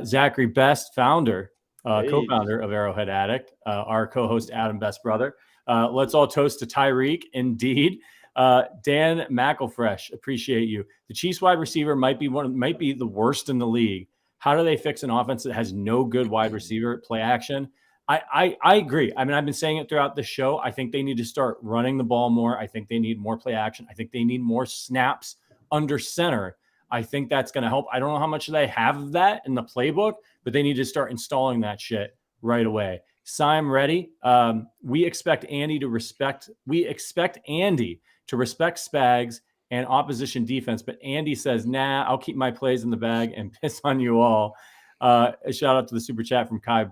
Zachary Best, co-founder of Arrowhead Addict, our co-host Adam Best brother. Let's all toast to Tyreek. Indeed. Dan McElfresh, appreciate you. The Chiefs wide receiver might be the worst in the league. How do they fix an offense that has no good wide receiver play action? I agree. I mean, I've been saying it throughout the show. I think they need to start running the ball more. I think they need more play action. I think they need more snaps under center. I think that's going to help. I don't know how much they have of that in the playbook, but they need to start installing that shit right away. Sim ready. We expect Andy to respect Spags and opposition defense, but Andy says, nah, I'll keep my plays in the bag and piss on you all. A shout out to the super chat from Kai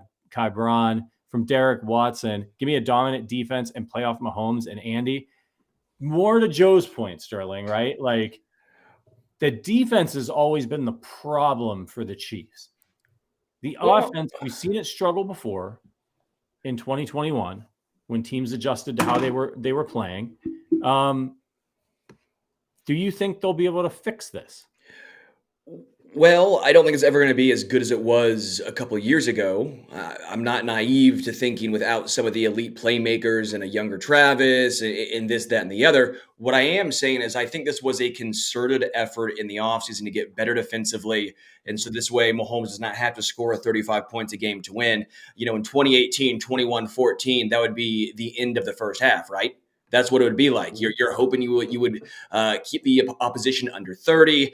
Braun, from Derek Watson. Give me a dominant defense and play off Mahomes and Andy. More to Joe's point, Sterling, right? Like, the defense has always been the problem for the Chiefs. The offense, we've seen it struggle before in 2021 when teams adjusted to how they were playing. Do you think they'll be able to fix this? Well, I don't think it's ever going to be as good as it was a couple of years ago. I'm not naive to thinking without some of the elite playmakers and a younger Travis and this, that, and the other. What I am saying is I think this was a concerted effort in the offseason to get better defensively. And so this way, Mahomes does not have to score 35 points a game to win. In 2018, 21-14, that would be the end of the first half, right? That's what it would be like. You're hoping you would keep the opposition under 30.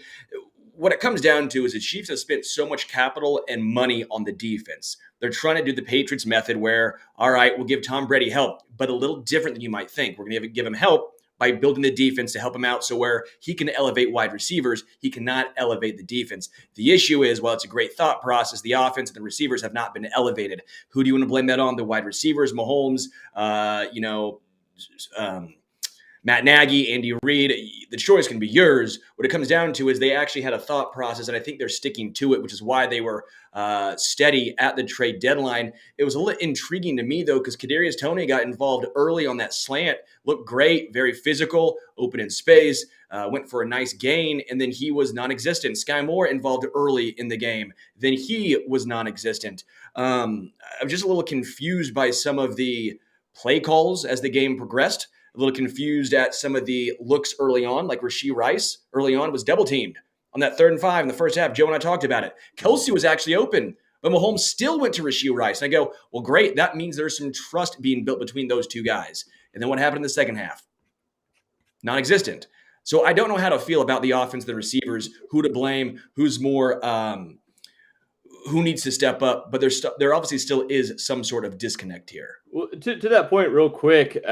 What it comes down to is the Chiefs have spent so much capital and money on the defense. They're trying to do the Patriots method where, all right, we'll give Tom Brady help, but a little different than you might think. We're going to give him help by building the defense to help him out, so where he can elevate wide receivers, he cannot elevate the defense. The issue is, while it's a great thought process, the offense and the receivers have not been elevated. Who do you want to blame that on? The wide receivers, Mahomes, Matt Nagy, Andy Reid. The choice can be yours. What it comes down to is they actually had a thought process, and I think they're sticking to it, which is why they were steady at the trade deadline. It was a little intriguing to me, though, because Kadarius Toney got involved early on that slant, looked great, very physical, open in space, went for a nice gain, and then he was non-existent. Sky Moore involved early in the game. Then he was non-existent. I'm just a little confused by some of the play calls as the game progressed. A little confused at some of the looks early on, like Rashee Rice early on was double teamed on that 3rd and 5 in the first half. Joe and I talked about it. Kelce was actually open, but Mahomes still went to Rashee Rice. And I go, well, great. That means there's some trust being built between those two guys. And then what happened in the second half? Non-existent. So I don't know how to feel about the offense, the receivers, who to blame, who's more, who needs to step up. But there obviously still is some sort of disconnect here. Well, to that point, real quick,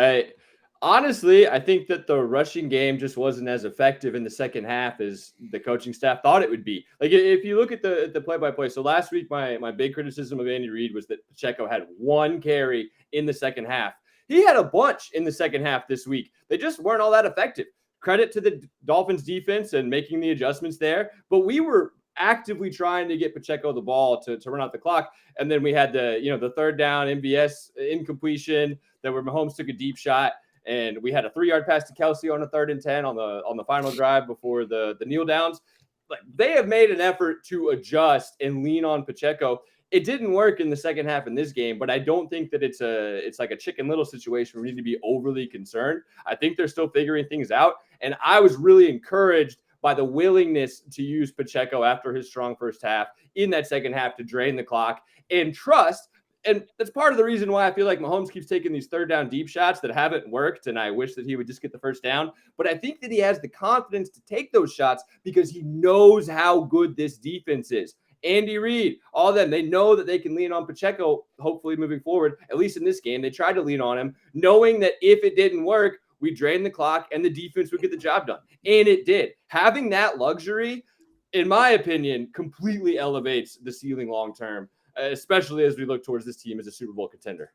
Honestly, I think that the rushing game just wasn't as effective in the second half as the coaching staff thought it would be. Like if you look at the play-by-play, so last week my big criticism of Andy Reid was that Pacheco had one carry in the second half. He had a bunch in the second half this week. They just weren't all that effective. Credit to the Dolphins defense and making the adjustments there, but we were actively trying to get Pacheco the ball to run out the clock. And then we had the third down MVS incompletion that where Mahomes took a deep shot. And we had a 3-yard pass to Kelsey on a 3rd and 10 on the final drive before the kneel downs. Like they have made an effort to adjust and lean on Pacheco. It didn't work in the second half in this game, but I don't think that it's like a Chicken Little situation where we need to be overly concerned. I think they're still figuring things out. And I was really encouraged by the willingness to use Pacheco after his strong first half in that second half to drain the clock and trust. And that's part of the reason why I feel like Mahomes keeps taking these third down deep shots that haven't worked. And I wish that he would just get the first down. But I think that he has the confidence to take those shots because he knows how good this defense is. Andy Reid, all of them, they know that they can lean on Pacheco, hopefully moving forward. At least in this game, they tried to lean on him, knowing that if it didn't work, we drain the clock and the defense would get the job done. And it did. Having that luxury, in my opinion, completely elevates the ceiling long term, especially as we look towards this team as a Super Bowl contender.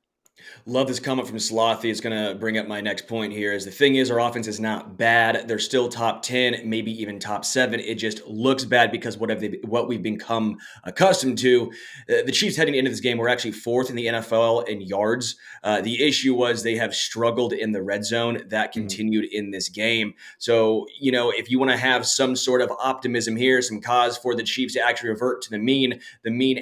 Love this comment from Slothy. It's going to bring up my next point here. Is the thing is, our offense is not bad. They're still top 10, maybe even top 7. It just looks bad because what we've become accustomed to. The Chiefs heading into this game were actually 4th in the NFL in yards. The issue was they have struggled in the red zone. That continued in this game. So, if you want to have some sort of optimism here, some cause for the Chiefs to actually revert to the mean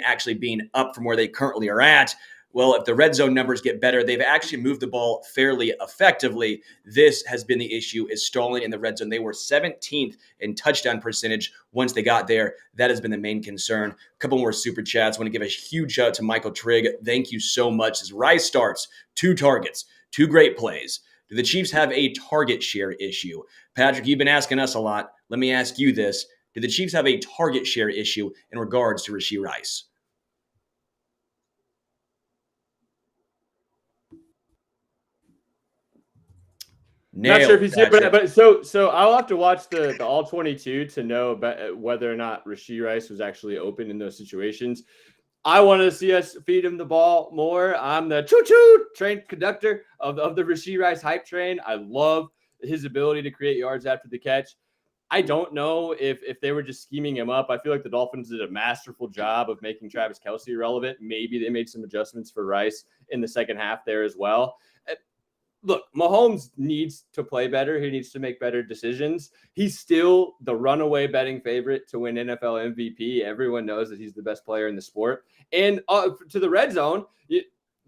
actually being up from where they currently are at, well, if the red zone numbers get better, they've actually moved the ball fairly effectively. This has been the issue, is stalling in the red zone. They were 17th in touchdown percentage once they got there. That has been the main concern. A couple more super chats. I want to give a huge shout out to Michael Trigg. Thank you so much. As Rice starts, 2 targets, 2 great plays. Do the Chiefs have a target share issue? Patrick, you've been asking us a lot. Let me ask you this. Do the Chiefs have a target share issue in regards to Rashee Rice? Not sure if he's here, but so I'll have to watch the all 22 to know about whether or not Rashee Rice was actually open in those situations. I want to see us feed him the ball more. I'm the choo-choo train conductor of the Rashee Rice hype train. I love his ability to create yards after the catch. I don't know if they were just scheming him up. I feel like the Dolphins did a masterful job of making Travis Kelce irrelevant. Maybe they made some adjustments for Rice in the second half there as well. Look, Mahomes needs to play better. He needs to make better decisions. He's still the runaway betting favorite to win NFL MVP. Everyone knows that he's the best player in the sport. And to the red zone,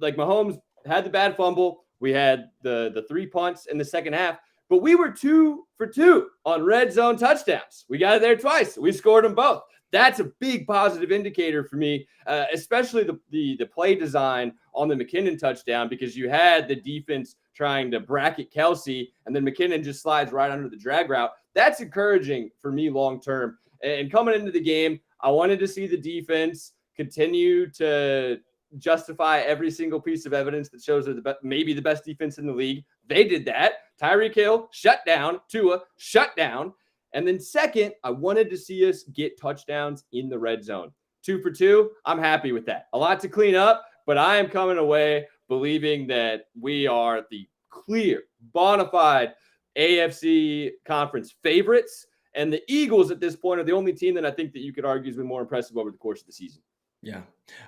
like Mahomes had the bad fumble. We had the 3 punts in the second half, but we were 2 for 2 on red zone touchdowns. We got it there twice. We scored them both. That's a big positive indicator for me, especially the play design on the McKinnon touchdown, because you had the defense trying to bracket Kelsey, and then McKinnon just slides right under the drag route. That's encouraging for me long term. And coming into the game, I wanted to see the defense continue to justify every single piece of evidence that shows they're maybe the best defense in the league. They did that. Tyreek Hill shut down. Tua shut down. And then second, I wanted to see us get touchdowns in the red zone. 2 for 2, I'm happy with that. A lot to clean up, but I am coming away believing that we are the clear, bona fide AFC conference favorites. And the Eagles at this point are the only team that I think that you could argue has been more impressive over the course of the season. Yeah.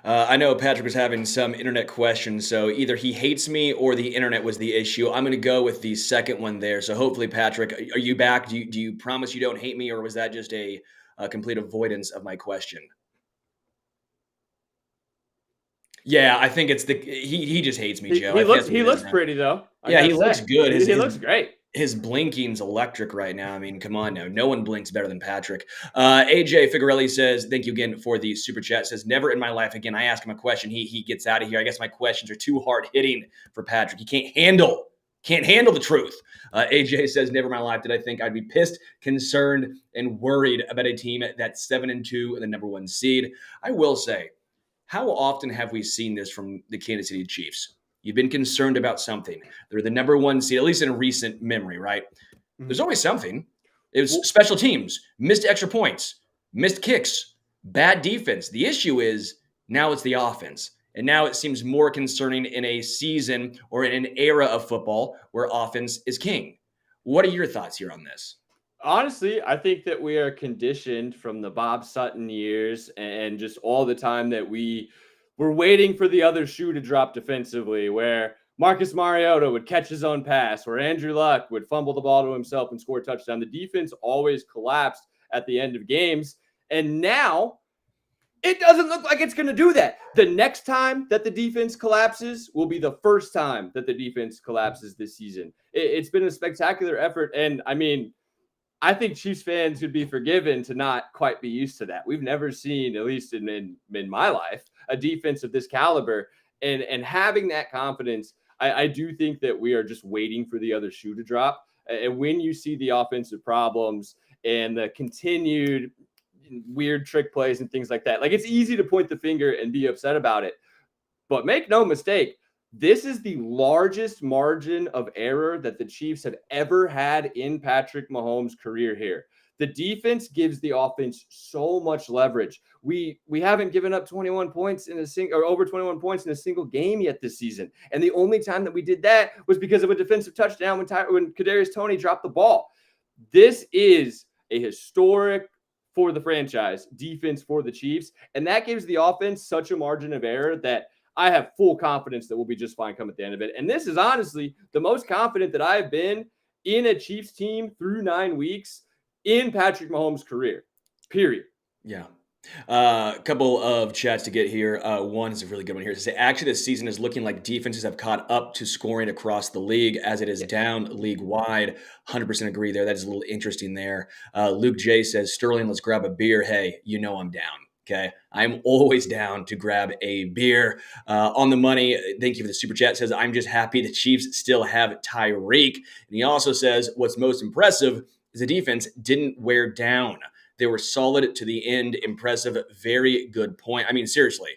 I know Patrick was having some internet questions, so either he hates me or the internet was the issue. I'm going to go with the second one there. So hopefully, Patrick, are you back? Do you promise you don't hate me, or was that just a complete avoidance of my question? Yeah, I think it's he just hates me, Joe. He looks pretty though. Yeah, he looks good. He looks great. His blinking's electric right now. I mean, come on now. No one blinks better than Patrick. AJ Figarelli says, thank you again for the super chat. Says, never in my life again. I ask him a question. He gets out of here. I guess my questions are too hard hitting for Patrick. He can't handle the truth. AJ says, never in my life did I think I'd be pissed, concerned, and worried about a team that's 7-2 and the number 1 seed. I will say, how often have we seen this from the Kansas City Chiefs? You've been concerned about something. They're the number one seed, at least in recent memory, right? There's always something. It was special teams, missed extra points, missed kicks, bad defense. The issue is now it's the offense. And now it seems more concerning in a season or in an era of football where offense is king. What are your thoughts here on this? Honestly, I think that we are conditioned from the Bob Sutton years and just all the time that we were waiting for the other shoe to drop defensively, where Marcus Mariota would catch his own pass, where Andrew Luck would fumble the ball to himself and score a touchdown. The defense always collapsed at the end of games. And now it doesn't look like it's going to do that. The next time that the defense collapses will be the first time that the defense collapses this season. It's been a spectacular effort. And I mean, I think Chiefs fans could be forgiven to not quite be used to that. We've never seen, at least in my life, a defense of this caliber. And having that confidence, I do think that we are just waiting for the other shoe to drop. And when you see the offensive problems and the continued weird trick plays and things like that, like, it's easy to point the finger and be upset about it. But make no mistake, this is the largest margin of error that the Chiefs have ever had in Patrick Mahomes' career here. The defense gives the offense so much leverage. We haven't given up 21 points in over 21 points in a single game yet this season. And the only time that we did that was because of a defensive touchdown when Kadarius Toney dropped the ball. This is a historic for the franchise defense for the Chiefs. And that gives the offense such a margin of error that I have full confidence that we'll be just fine come at the end of it. And this is honestly the most confident that I've been in a Chiefs team through 9 weeks in Patrick Mahomes' career, period. Yeah. A couple of chats to get here. One is a really good one here. To say, actually, this season is looking like defenses have caught up to scoring across the league as it is down league-wide. 100% agree there. That is a little interesting there. Luke J says, Sterling, let's grab a beer. Hey, you know I'm down. Okay, I'm always down to grab a beer. On the money, thank you for the super chat. Says, I'm just happy the Chiefs still have Tyreek. And he also says, what's most impressive is the defense didn't wear down. They were solid to the end. Impressive. Very good point. I mean, seriously,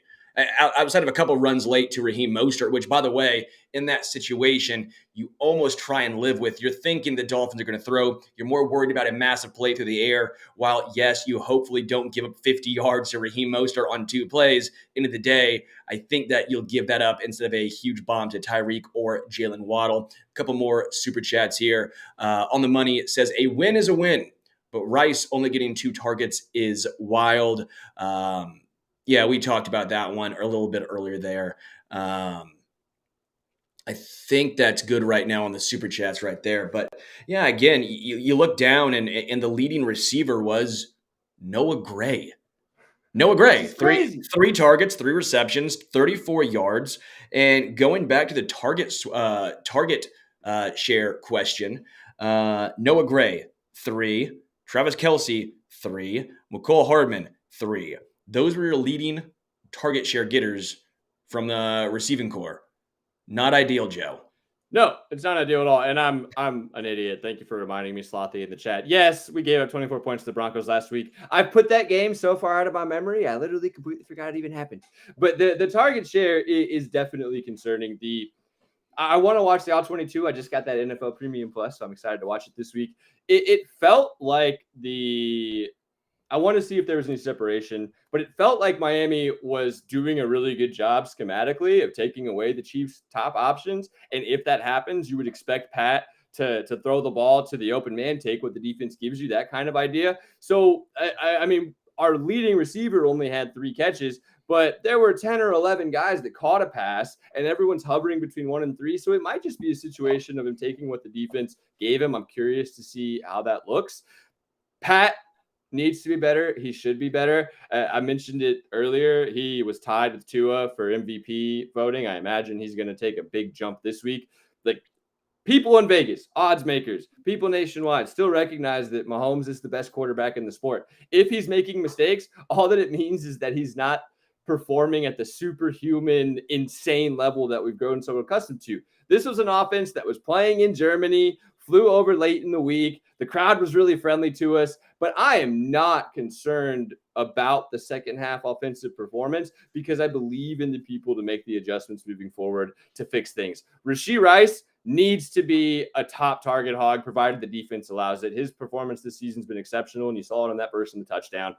outside of a couple runs late to Raheem Mostert, which, by the way, in that situation, you almost try and live with. You're thinking the Dolphins are going to throw. You're more worried about a massive play through the air. While, yes, you hopefully don't give up 50 yards to Raheem Mostert on 2 plays. End of the day, I think that you'll give that up instead of a huge bomb to Tyreek or Jalen Waddle. A couple more super chats here. On the money, it says, a win is a win, but Rice only getting 2 targets is wild. Yeah, we talked about that one a little bit earlier there. I think that's good right now on the super chats right there. But yeah, again, you look down and the leading receiver was Noah Gray. Noah Gray, three targets, 3 receptions, 34 yards. And going back to the target share question, Noah Gray, 3. Travis Kelce, 3. McCole Hardman, 3. Those were your leading target share getters from the receiving core. Not ideal, Joe. No, it's not ideal at all. And I'm an idiot. Thank you for reminding me, Slothy, in the chat. Yes, we gave up 24 points to the Broncos last week. I put that game so far out of my memory, I literally completely forgot it even happened. But the target share is definitely concerning. I want to watch the All 22. I just got that NFL Premium Plus, so I'm excited to watch it this week. It felt like I want to see if there was any separation, but it felt like Miami was doing a really good job schematically of taking away the Chiefs' top options. And if that happens, you would expect Pat to throw the ball to the open man, take what the defense gives you, that kind of idea. So, I mean, our leading receiver only had 3 catches, but there were 10 or 11 guys that caught a pass, and everyone's hovering between 1 and 3. So it might just be a situation of him taking what the defense gave him. I'm curious to see how that looks. Pat needs to be better. He should be better. I mentioned it earlier. He was tied with Tua for MVP voting. I imagine he's going to take a big jump this week. Like, people in Vegas, odds makers, people nationwide still recognize that Mahomes is the best quarterback in the sport. If he's making mistakes, all that it means is that he's not performing at the superhuman, insane level that we've grown so accustomed to. This was an offense that was playing in Germany, flew over late in the week. The crowd was really friendly to us, but I am not concerned about the second half offensive performance because I believe in the people to make the adjustments moving forward to fix things. Rashee Rice needs to be a top target hog, provided the defense allows it. His performance this season's been exceptional, and you saw it on that burst in the touchdown.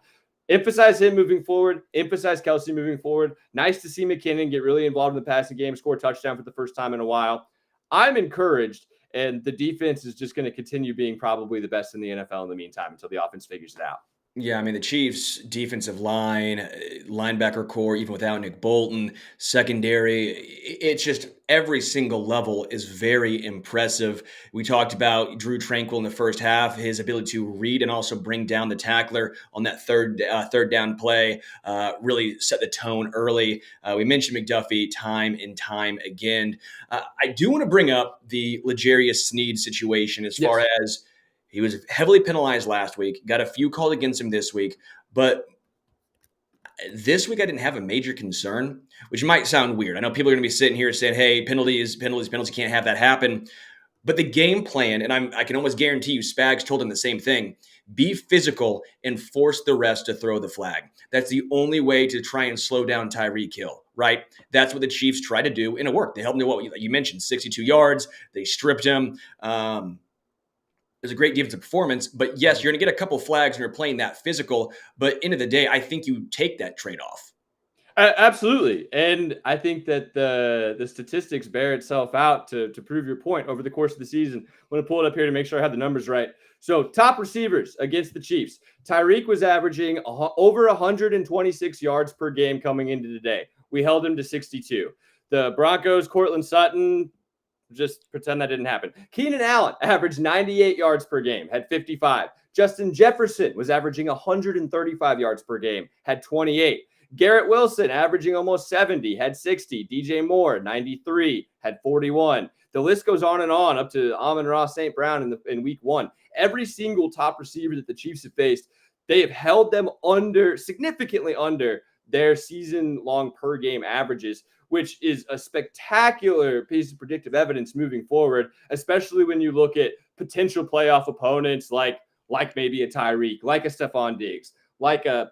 Emphasize him moving forward. Emphasize Kelsey moving forward. Nice to see McKinnon get really involved in the passing game, score a touchdown for the first time in a while. I'm encouraged, and the defense is just going to continue being probably the best in the NFL in the meantime until the offense figures it out. Yeah, I mean, the Chiefs' defensive line, linebacker core, even without Nick Bolton, secondary, it's just every single level is very impressive. We talked about Drew Tranquill in the first half, his ability to read and also bring down the tackler on that third down play, really set the tone early. We mentioned McDuffie time and time again. I do want to bring up the L'Jarius Sneed situation as far as he was heavily penalized last week, got a few called against him this week, but this week I didn't have a major concern, which might sound weird. I know people are going to be sitting here saying, hey, penalties, can't have that happen. But the game plan, and I can almost guarantee you Spags told him the same thing, be physical and force the rest to throw the flag. That's the only way to try and slow down Tyreek Hill, right? That's what the Chiefs try to do, and it worked. They helped him to what you mentioned, 62 yards. They stripped him. It was a great defensive performance, but yes, you're going to get a couple flags when you're playing that physical. But end of the day, I think you take that trade-off. Absolutely. And I think that the statistics bear itself out to prove your point over the course of the season. I'm going to pull it up here to make sure I have the numbers right. So top receivers against the Chiefs. Tyreek was averaging over 126 yards per game coming into today. We held him to 62. The Broncos, Cortland Sutton, just pretend that didn't happen. Keenan Allen averaged 98 yards per game, had 55. Justin Jefferson was averaging 135 yards per game, had 28. Garrett Wilson averaging almost 70, had 60. DJ Moore, 93, had 41. The list goes on and on up to Amon-Ra St. Brown in week one. Every single top receiver that the Chiefs have faced, they have held them significantly under their season-long per game averages, which is a spectacular piece of predictive evidence moving forward, especially when you look at potential playoff opponents like maybe a Tyreek, like a Stephon Diggs, like a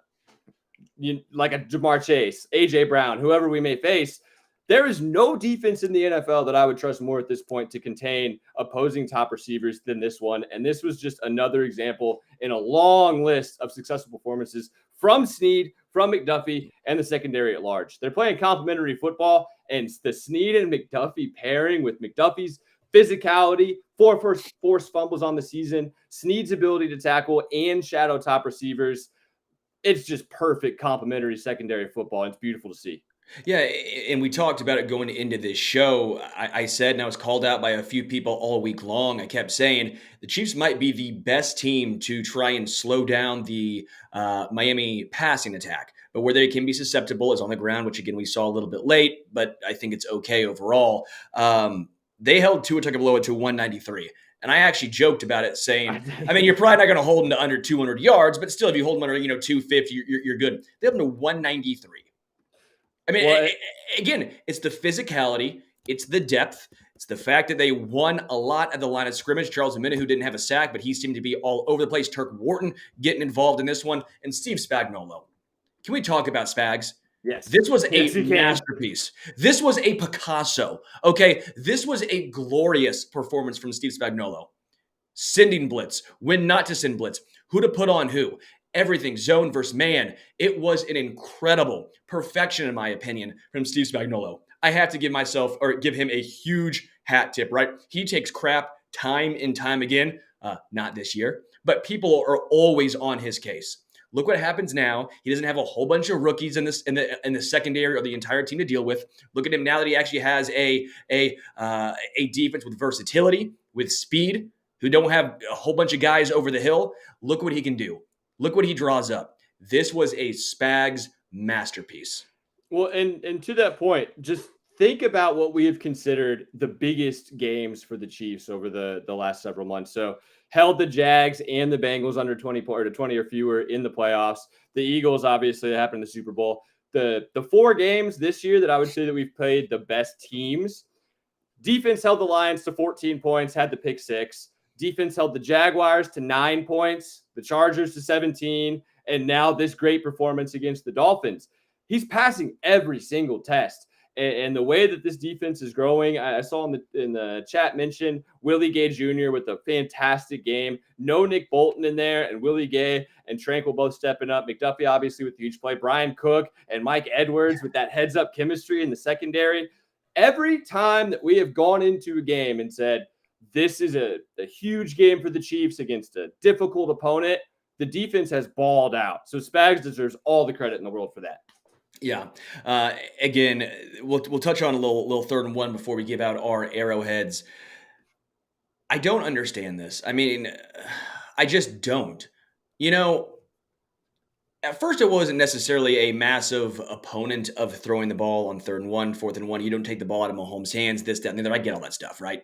Jamar Chase, AJ Brown, whoever we may face. There is no defense in the NFL that I would trust more at this point to contain opposing top receivers than this one. And this was just another example in a long list of successful performances from Sneed, from McDuffie, and the secondary at large. They're playing complementary football, and the Sneed and McDuffie pairing with McDuffie's physicality, four forced fumbles on the season, Sneed's ability to tackle and shadow top receivers. It's just perfect complementary secondary football. It's beautiful to see. Yeah, and we talked about it going into this show. I said, and I was called out by a few people all week long, I kept saying the Chiefs might be the best team to try and slow down the Miami passing attack. But where they can be susceptible is on the ground, which, again, we saw a little bit late, but I think it's okay overall. They held Tua Tagovailoa to 193. And I actually joked about it saying, I mean, you're probably not going to hold him to under 200 yards, but still, if you hold him under 250, you're good. They held him to 193. I mean, again, it's the physicality, it's the depth, it's the fact that they won a lot at the line of scrimmage. Charles Omenihu, who didn't have a sack, but he seemed to be all over the place. Turk Wharton getting involved in this one, and Steve Spagnolo. Can we talk about Spags? Yes. This was a masterpiece. This was a Picasso. Okay, this was a glorious performance from Steve Spagnolo. Sending blitz, when not to send blitz, who to put on who. Everything, zone versus man. It was an incredible perfection, in my opinion, from Steve Spagnolo. I have to give him a huge hat tip, right? He takes crap time and time again. Not this year, but people are always on his case. Look what happens now. He doesn't have a whole bunch of rookies in the secondary or the entire team to deal with. Look at him now that he actually has a defense with versatility, with speed, who don't have a whole bunch of guys over the hill. Look what he can do. Look what he draws up. This was a Spags masterpiece. Well, and to that point, just think about what we have considered the biggest games for the Chiefs over the last several months. So held the Jags and the Bengals under 20 or fewer in the playoffs. The Eagles, obviously, that happened in the Super Bowl. The 4 games this year that I would say that we've played the best teams. Defense held the Lions to 14 points, had the pick 6. Defense held the Jaguars to 9 points, the Chargers to 17, and now this great performance against the Dolphins. He's passing every single test. And the way that this defense is growing, I saw in the chat mention Willie Gay Jr. with a fantastic game. No Nick Bolton in there, and Willie Gay and Tranquil both stepping up. McDuffie obviously with the huge play. Brian Cook and Mike Edwards with that heads-up chemistry in the secondary. Every time that we have gone into a game and said, this is a huge game for the Chiefs against a difficult opponent, the defense has balled out. So Spags deserves all the credit in the world for that. Yeah. Again, we'll touch on a little 3rd and 1 before we give out our arrowheads. I don't understand this. I mean, I just don't. You know, at first it wasn't necessarily a massive opponent of throwing the ball on 3rd and 1, 4th and 1. You don't take the ball out of Mahomes' hands, this, that, and the other. I get all that stuff, right?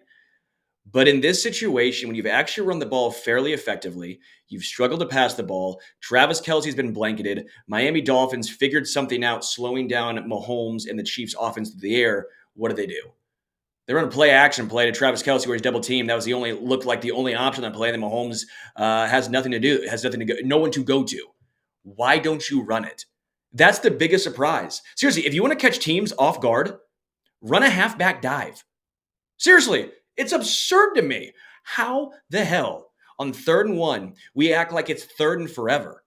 But in this situation, when you've actually run the ball fairly effectively, you've struggled to pass the ball, Travis Kelce's been blanketed, Miami Dolphins figured something out, slowing down Mahomes and the Chiefs' offense through the air. What do? They run a play-action play to Travis Kelce where he's double teamed. That was looked like the only option on play, and then Mahomes has nothing to do, no one to go to. Why don't you run it? That's the biggest surprise. Seriously, if you want to catch teams off guard, run a halfback dive. Seriously. It's absurd to me. How the hell on 3rd and 1, we act like it's 3rd and forever?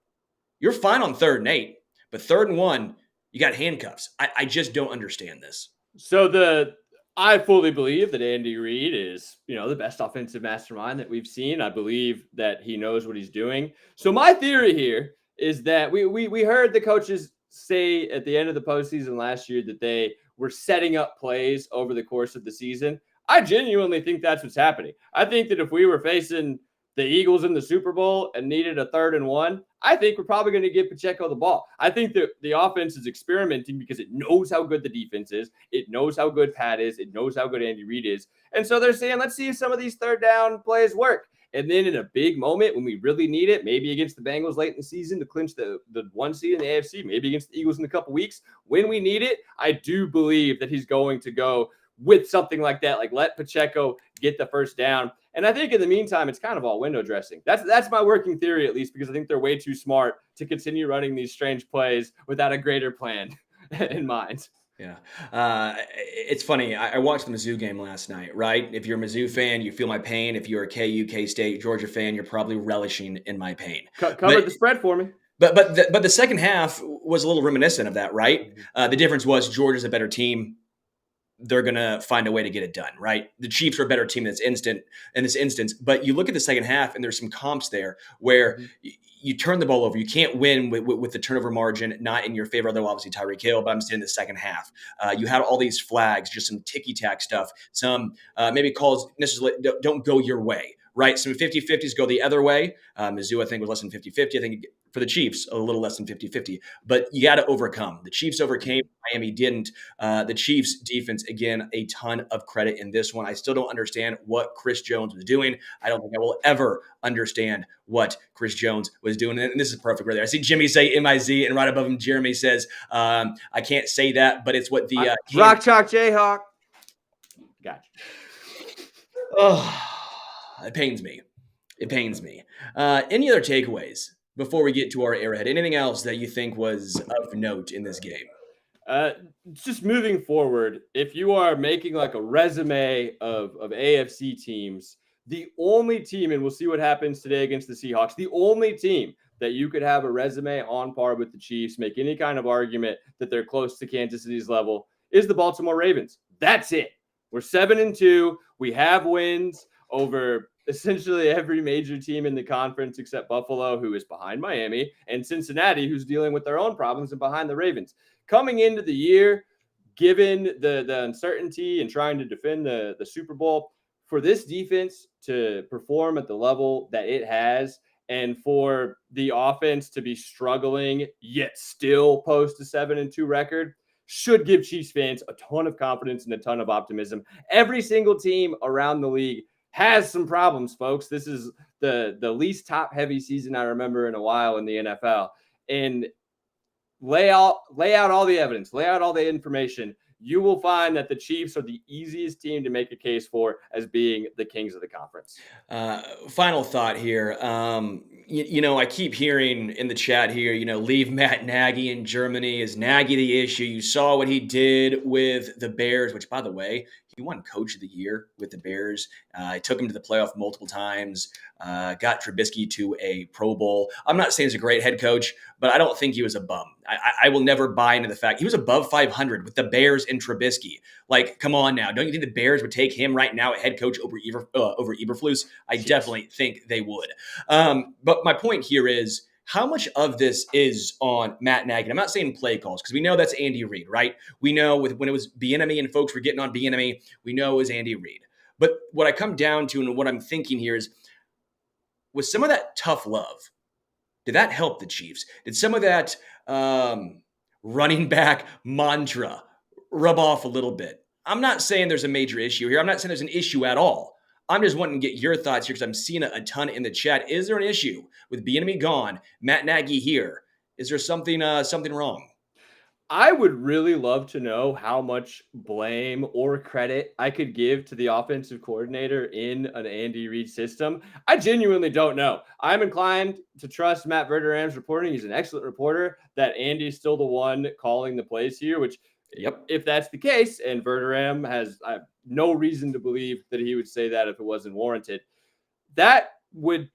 You're fine on 3rd and 8, but 3rd and 1, you got handcuffs. I just don't understand this. So I fully believe that Andy Reid is, the best offensive mastermind that we've seen. I believe that he knows what he's doing. So my theory here is that we heard the coaches say at the end of the postseason last year that they were setting up plays over the course of the season. I genuinely think that's what's happening. I think that if we were facing the Eagles in the Super Bowl and needed a 3rd and 1, I think we're probably going to give Pacheco the ball. I think that the offense is experimenting because it knows how good the defense is. It knows how good Pat is. It knows how good Andy Reid is. And so they're saying, let's see if some of these 3rd down plays work. And then in a big moment when we really need it, maybe against the Bengals late in the season to clinch the 1 seed in the AFC, maybe against the Eagles in a couple weeks, when we need it, I do believe that he's going to go with something like that, like let Pacheco get the 1st down. And I think in the meantime, it's kind of all window dressing. That's my working theory, at least, because I think they're way too smart to continue running these strange plays without a greater plan in mind. Yeah. It's funny. I watched the Mizzou game last night, right? If you're a Mizzou fan, you feel my pain. If you're a KU, K-State, Georgia fan, you're probably relishing in my pain. Covered the spread for me. But the second half was a little reminiscent of that, right? The difference was Georgia's a better team. They're going to find a way to get it done, right? The Chiefs are a better team in this instance. But you look at the second half, and there's some comps there where you turn the ball over. You can't win with the turnover margin not in your favor, although obviously Tyreek Hill, but I'm saying the second half. You had all these flags, just some ticky-tack stuff, some maybe calls necessarily don't go your way, right? Some 50-50s go the other way. Mizzou, I think, was less than 50-50. I think for the Chiefs, a little less than 50-50. But you got to overcome. The Chiefs overcame. Miami didn't. The Chiefs defense, again, a ton of credit in this one. I still don't understand what Chris Jones was doing. I don't think I will ever understand what Chris Jones was doing. And this is perfect right there. I see Jimmy say M-I-Z, and right above him, Jeremy says, I can't say that, but it's what the Rock Chalk Jayhawk. Gotcha. Oh, it pains me. It pains me. Any other takeaways before we get to our Arrowhead? Anything else that you think was of note in this game? Just moving forward, if you are making like a resume of AFC teams, the only team, and we'll see what happens today against the Seahawks, the only team that you could have a resume on par with the Chiefs, make any kind of argument that they're close to Kansas City's level, is the Baltimore Ravens. That's it. We're 7-2. We have wins over essentially every major team in the conference except Buffalo, who is behind Miami, and Cincinnati, who's dealing with their own problems and behind the Ravens. Coming into the year, given the uncertainty and trying to defend the Super Bowl, for this defense to perform at the level that it has and for the offense to be struggling yet still post a 7-2 record should give Chiefs fans a ton of confidence and a ton of optimism. Every single team around the league has some problems, folks. This is the least top-heavy season I remember in a while in the NFL. And lay out all the evidence, lay out all the information. you will find that the Chiefs are the easiest team to make a case for as being the kings of the conference. Final thought here. I keep hearing in the chat here, leave Matt Nagy in Germany. Is Nagy the issue? You saw what he did with the Bears, which, by the way, he won Coach of the Year with the Bears. He took him to the playoff multiple times, got Trubisky to a Pro Bowl. I'm not saying he's a great head coach, but I don't think he was a bum. I will never buy into the fact he was above 500 with the Bears and Trubisky. Like, come on now. Don't you think the Bears would take him right now at head coach over Eberflus? I definitely think they would. But my point here is, how much of this is on Matt Nagy? I'm not saying play calls, because we know that's Andy Reid, right? We know when it was Bieniemy and folks were getting on Bieniemy, we know it was Andy Reid. But what I come down to and what I'm thinking here is, with some of that tough love, did that help the Chiefs? Did some of that running back mantra rub off a little bit? I'm not saying there's a major issue here. I'm not saying there's an issue at all. I'm just wanting to get your thoughts here because I'm seeing a ton in the chat. Is there an issue with Bieniemy gone, Matt Nagy here? Is there something wrong? I would really love to know how much blame or credit I could give to the offensive coordinator in an Andy Reid system. I genuinely don't know. I'm inclined to trust Matt Verderame's reporting. He's an excellent reporter, that Andy's still the one calling the plays here, which, if that's the case, and Verderame has no reason to believe that he would say that if it wasn't warranted, that would,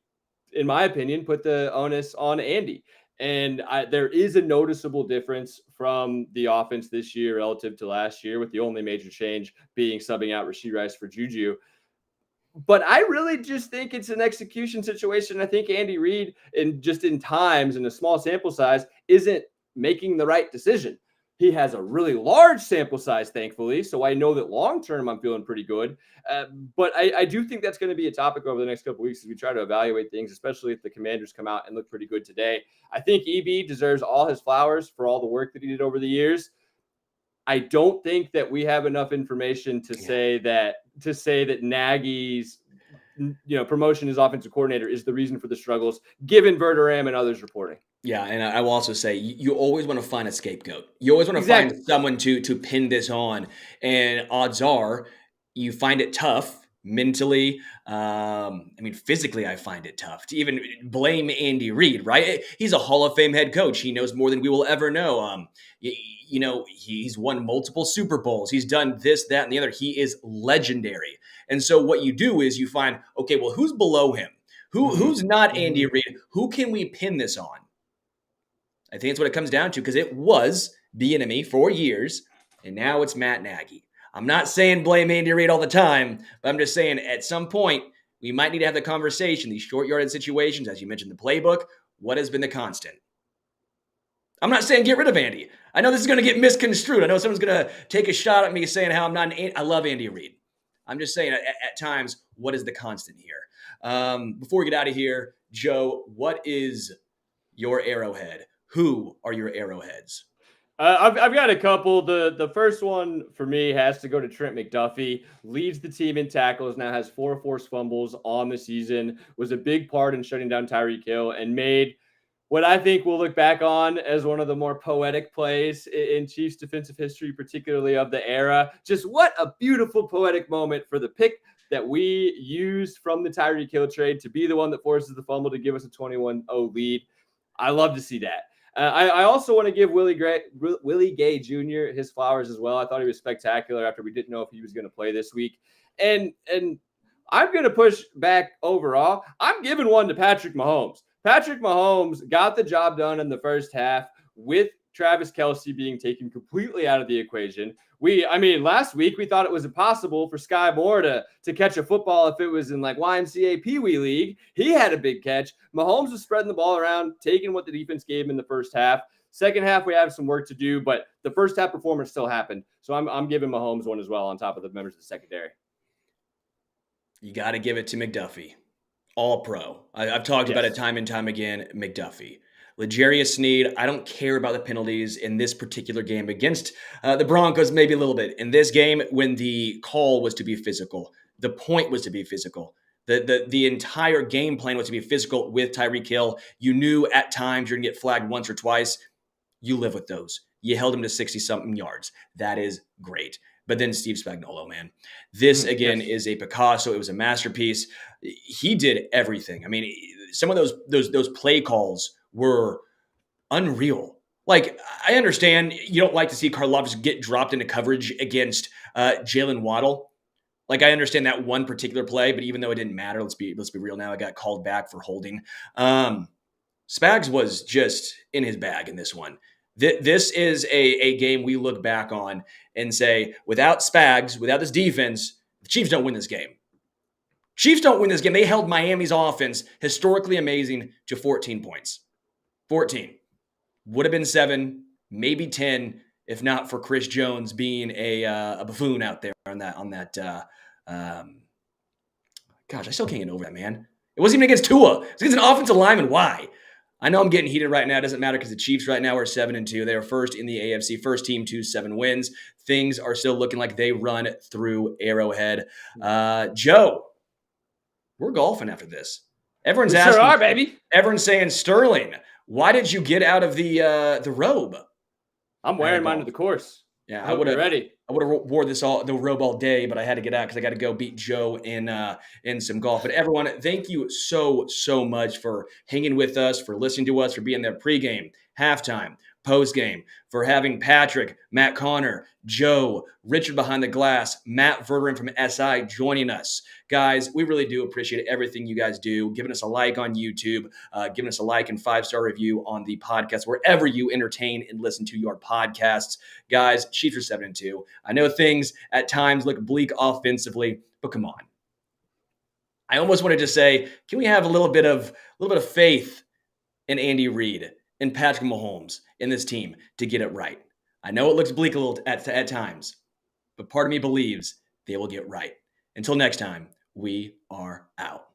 in my opinion, put the onus on Andy. And there is a noticeable difference from the offense this year relative to last year, with the only major change being subbing out Rashee Rice for Juju. But I really just think it's an execution situation. I think Andy Reid, in times, in a small sample size, isn't making the right decision. He has a really large sample size, thankfully, so I know that long-term I'm feeling pretty good. But I do think that's going to be a topic over the next couple of weeks as we try to evaluate things, especially if the Commanders come out and look pretty good today. I think EB deserves all his flowers for all the work that he did over the years. I don't think that we have enough information to say that Nagy's promotion as offensive coordinator is the reason for the struggles, given Verderame and others reporting. Yeah, and I will also say, you always want to find a scapegoat. You always want to find someone to pin this on. And odds are you find it tough mentally. Physically, I find it tough to even blame Andy Reid, right? He's a Hall of Fame head coach. He knows more than we will ever know. He's won multiple Super Bowls. He's done this, that, and the other. He is legendary. And so what you do is you find, okay, well, who's below him? Who's not Andy Reid? Who can we pin this on? I think that's what it comes down to, because it was Bieniemy for years, and now it's Matt Nagy. I'm not saying blame Andy Reid all the time, but I'm just saying at some point we might need to have the conversation. These short-yarded situations, as you mentioned, the playbook, what has been the constant? I'm not saying get rid of Andy. I know this is going to get misconstrued. I know someone's going to take a shot at me saying how I'm not I love Andy Reid. I'm just saying at times, what is the constant here? Before we get out of here, Joe, what is your Arrowhead? Who are your Arrowheads? I've got a couple. The first one for me has to go to Trent McDuffie. Leads the team in tackles, now has 4 forced fumbles on the season, was a big part in shutting down Tyreek Hill, and made what I think we'll look back on as one of the more poetic plays in Chiefs defensive history, particularly of the era. Just what a beautiful poetic moment for the pick that we used from the Tyreek Hill trade to be the one that forces the fumble to give us a 21-0 lead. I love to see that. I also want to give Willie Gay Jr. his flowers as well. I thought he was spectacular after we didn't know if he was going to play this week. And I'm going to push back overall. I'm giving one to Patrick Mahomes. Patrick Mahomes got the job done in the first half with Travis Kelce being taken completely out of the equation. Last week we thought it was impossible for Sky Moore to catch a football if it was in like YMCA Pee Wee League. He had a big catch. Mahomes was spreading the ball around, taking what the defense gave him in the first half. Second half, we have some work to do, but the first half performance still happened. So I'm giving Mahomes one as well on top of the members of the secondary. You got to give it to McDuffie. All pro. I've talked about it time and time again, McDuffie. L'Jarius Sneed, I don't care about the penalties in this particular game against the Broncos, maybe a little bit. In this game, when the call was to be physical, the point was to be physical. The entire game plan was to be physical with Tyreek Hill. You knew at times you're going to get flagged once or twice. You live with those. You held him to 60-something yards. That is great. But then Steve Spagnolo, man. This, again, is a Picasso. It was a masterpiece. He did everything. I mean, some of those play calls were unreal. Like, I understand you don't like to see Karlaftis get dropped into coverage against Jalen Waddle. Like, I understand that one particular play, but even though it didn't matter, let's be real now, I got called back for holding. Spags was just in his bag in this one. This is a game we look back on and say, without Spags, without this defense, the Chiefs don't win this game. Chiefs don't win this game. They held Miami's offense, historically amazing, to 14 points. 14. Would have been 7, maybe 10, if not for Chris Jones being a buffoon out there on that. Gosh, I still can't get over that, man. It wasn't even against Tua. It was against an offensive lineman. Why? I know I'm getting heated right now. It doesn't matter because the Chiefs right now are 7-2. They are first in the AFC, first team to 7 wins. Things are still looking like they run through Arrowhead. Joe, we're golfing after this. Everyone's asking. Sure are, baby. Everyone's saying, Sterling, why did you get out of the robe? I'm wearing mine to the course. Yeah, I would have ready. I would have wore the robe all day, but I had to get out because I got to go beat Joe in some golf. But everyone, thank you so much for hanging with us, for listening to us, for being there pregame, halftime, postgame, for having Patrick, Matt Connor, Joe, Richard behind the glass, Matt Verderame from SI joining us. Guys, we really do appreciate everything you guys do, giving us a like on YouTube, giving us a like and 5-star review on the podcast, wherever you entertain and listen to your podcasts. Guys, Chiefs are 7-2. I know things at times look bleak offensively, but come on. I almost wanted to say, can we have a little bit of faith in Andy Reid and Patrick Mahomes in this team to get it right? I know it looks bleak a little at times, but part of me believes they will get right. Until next time, we are out.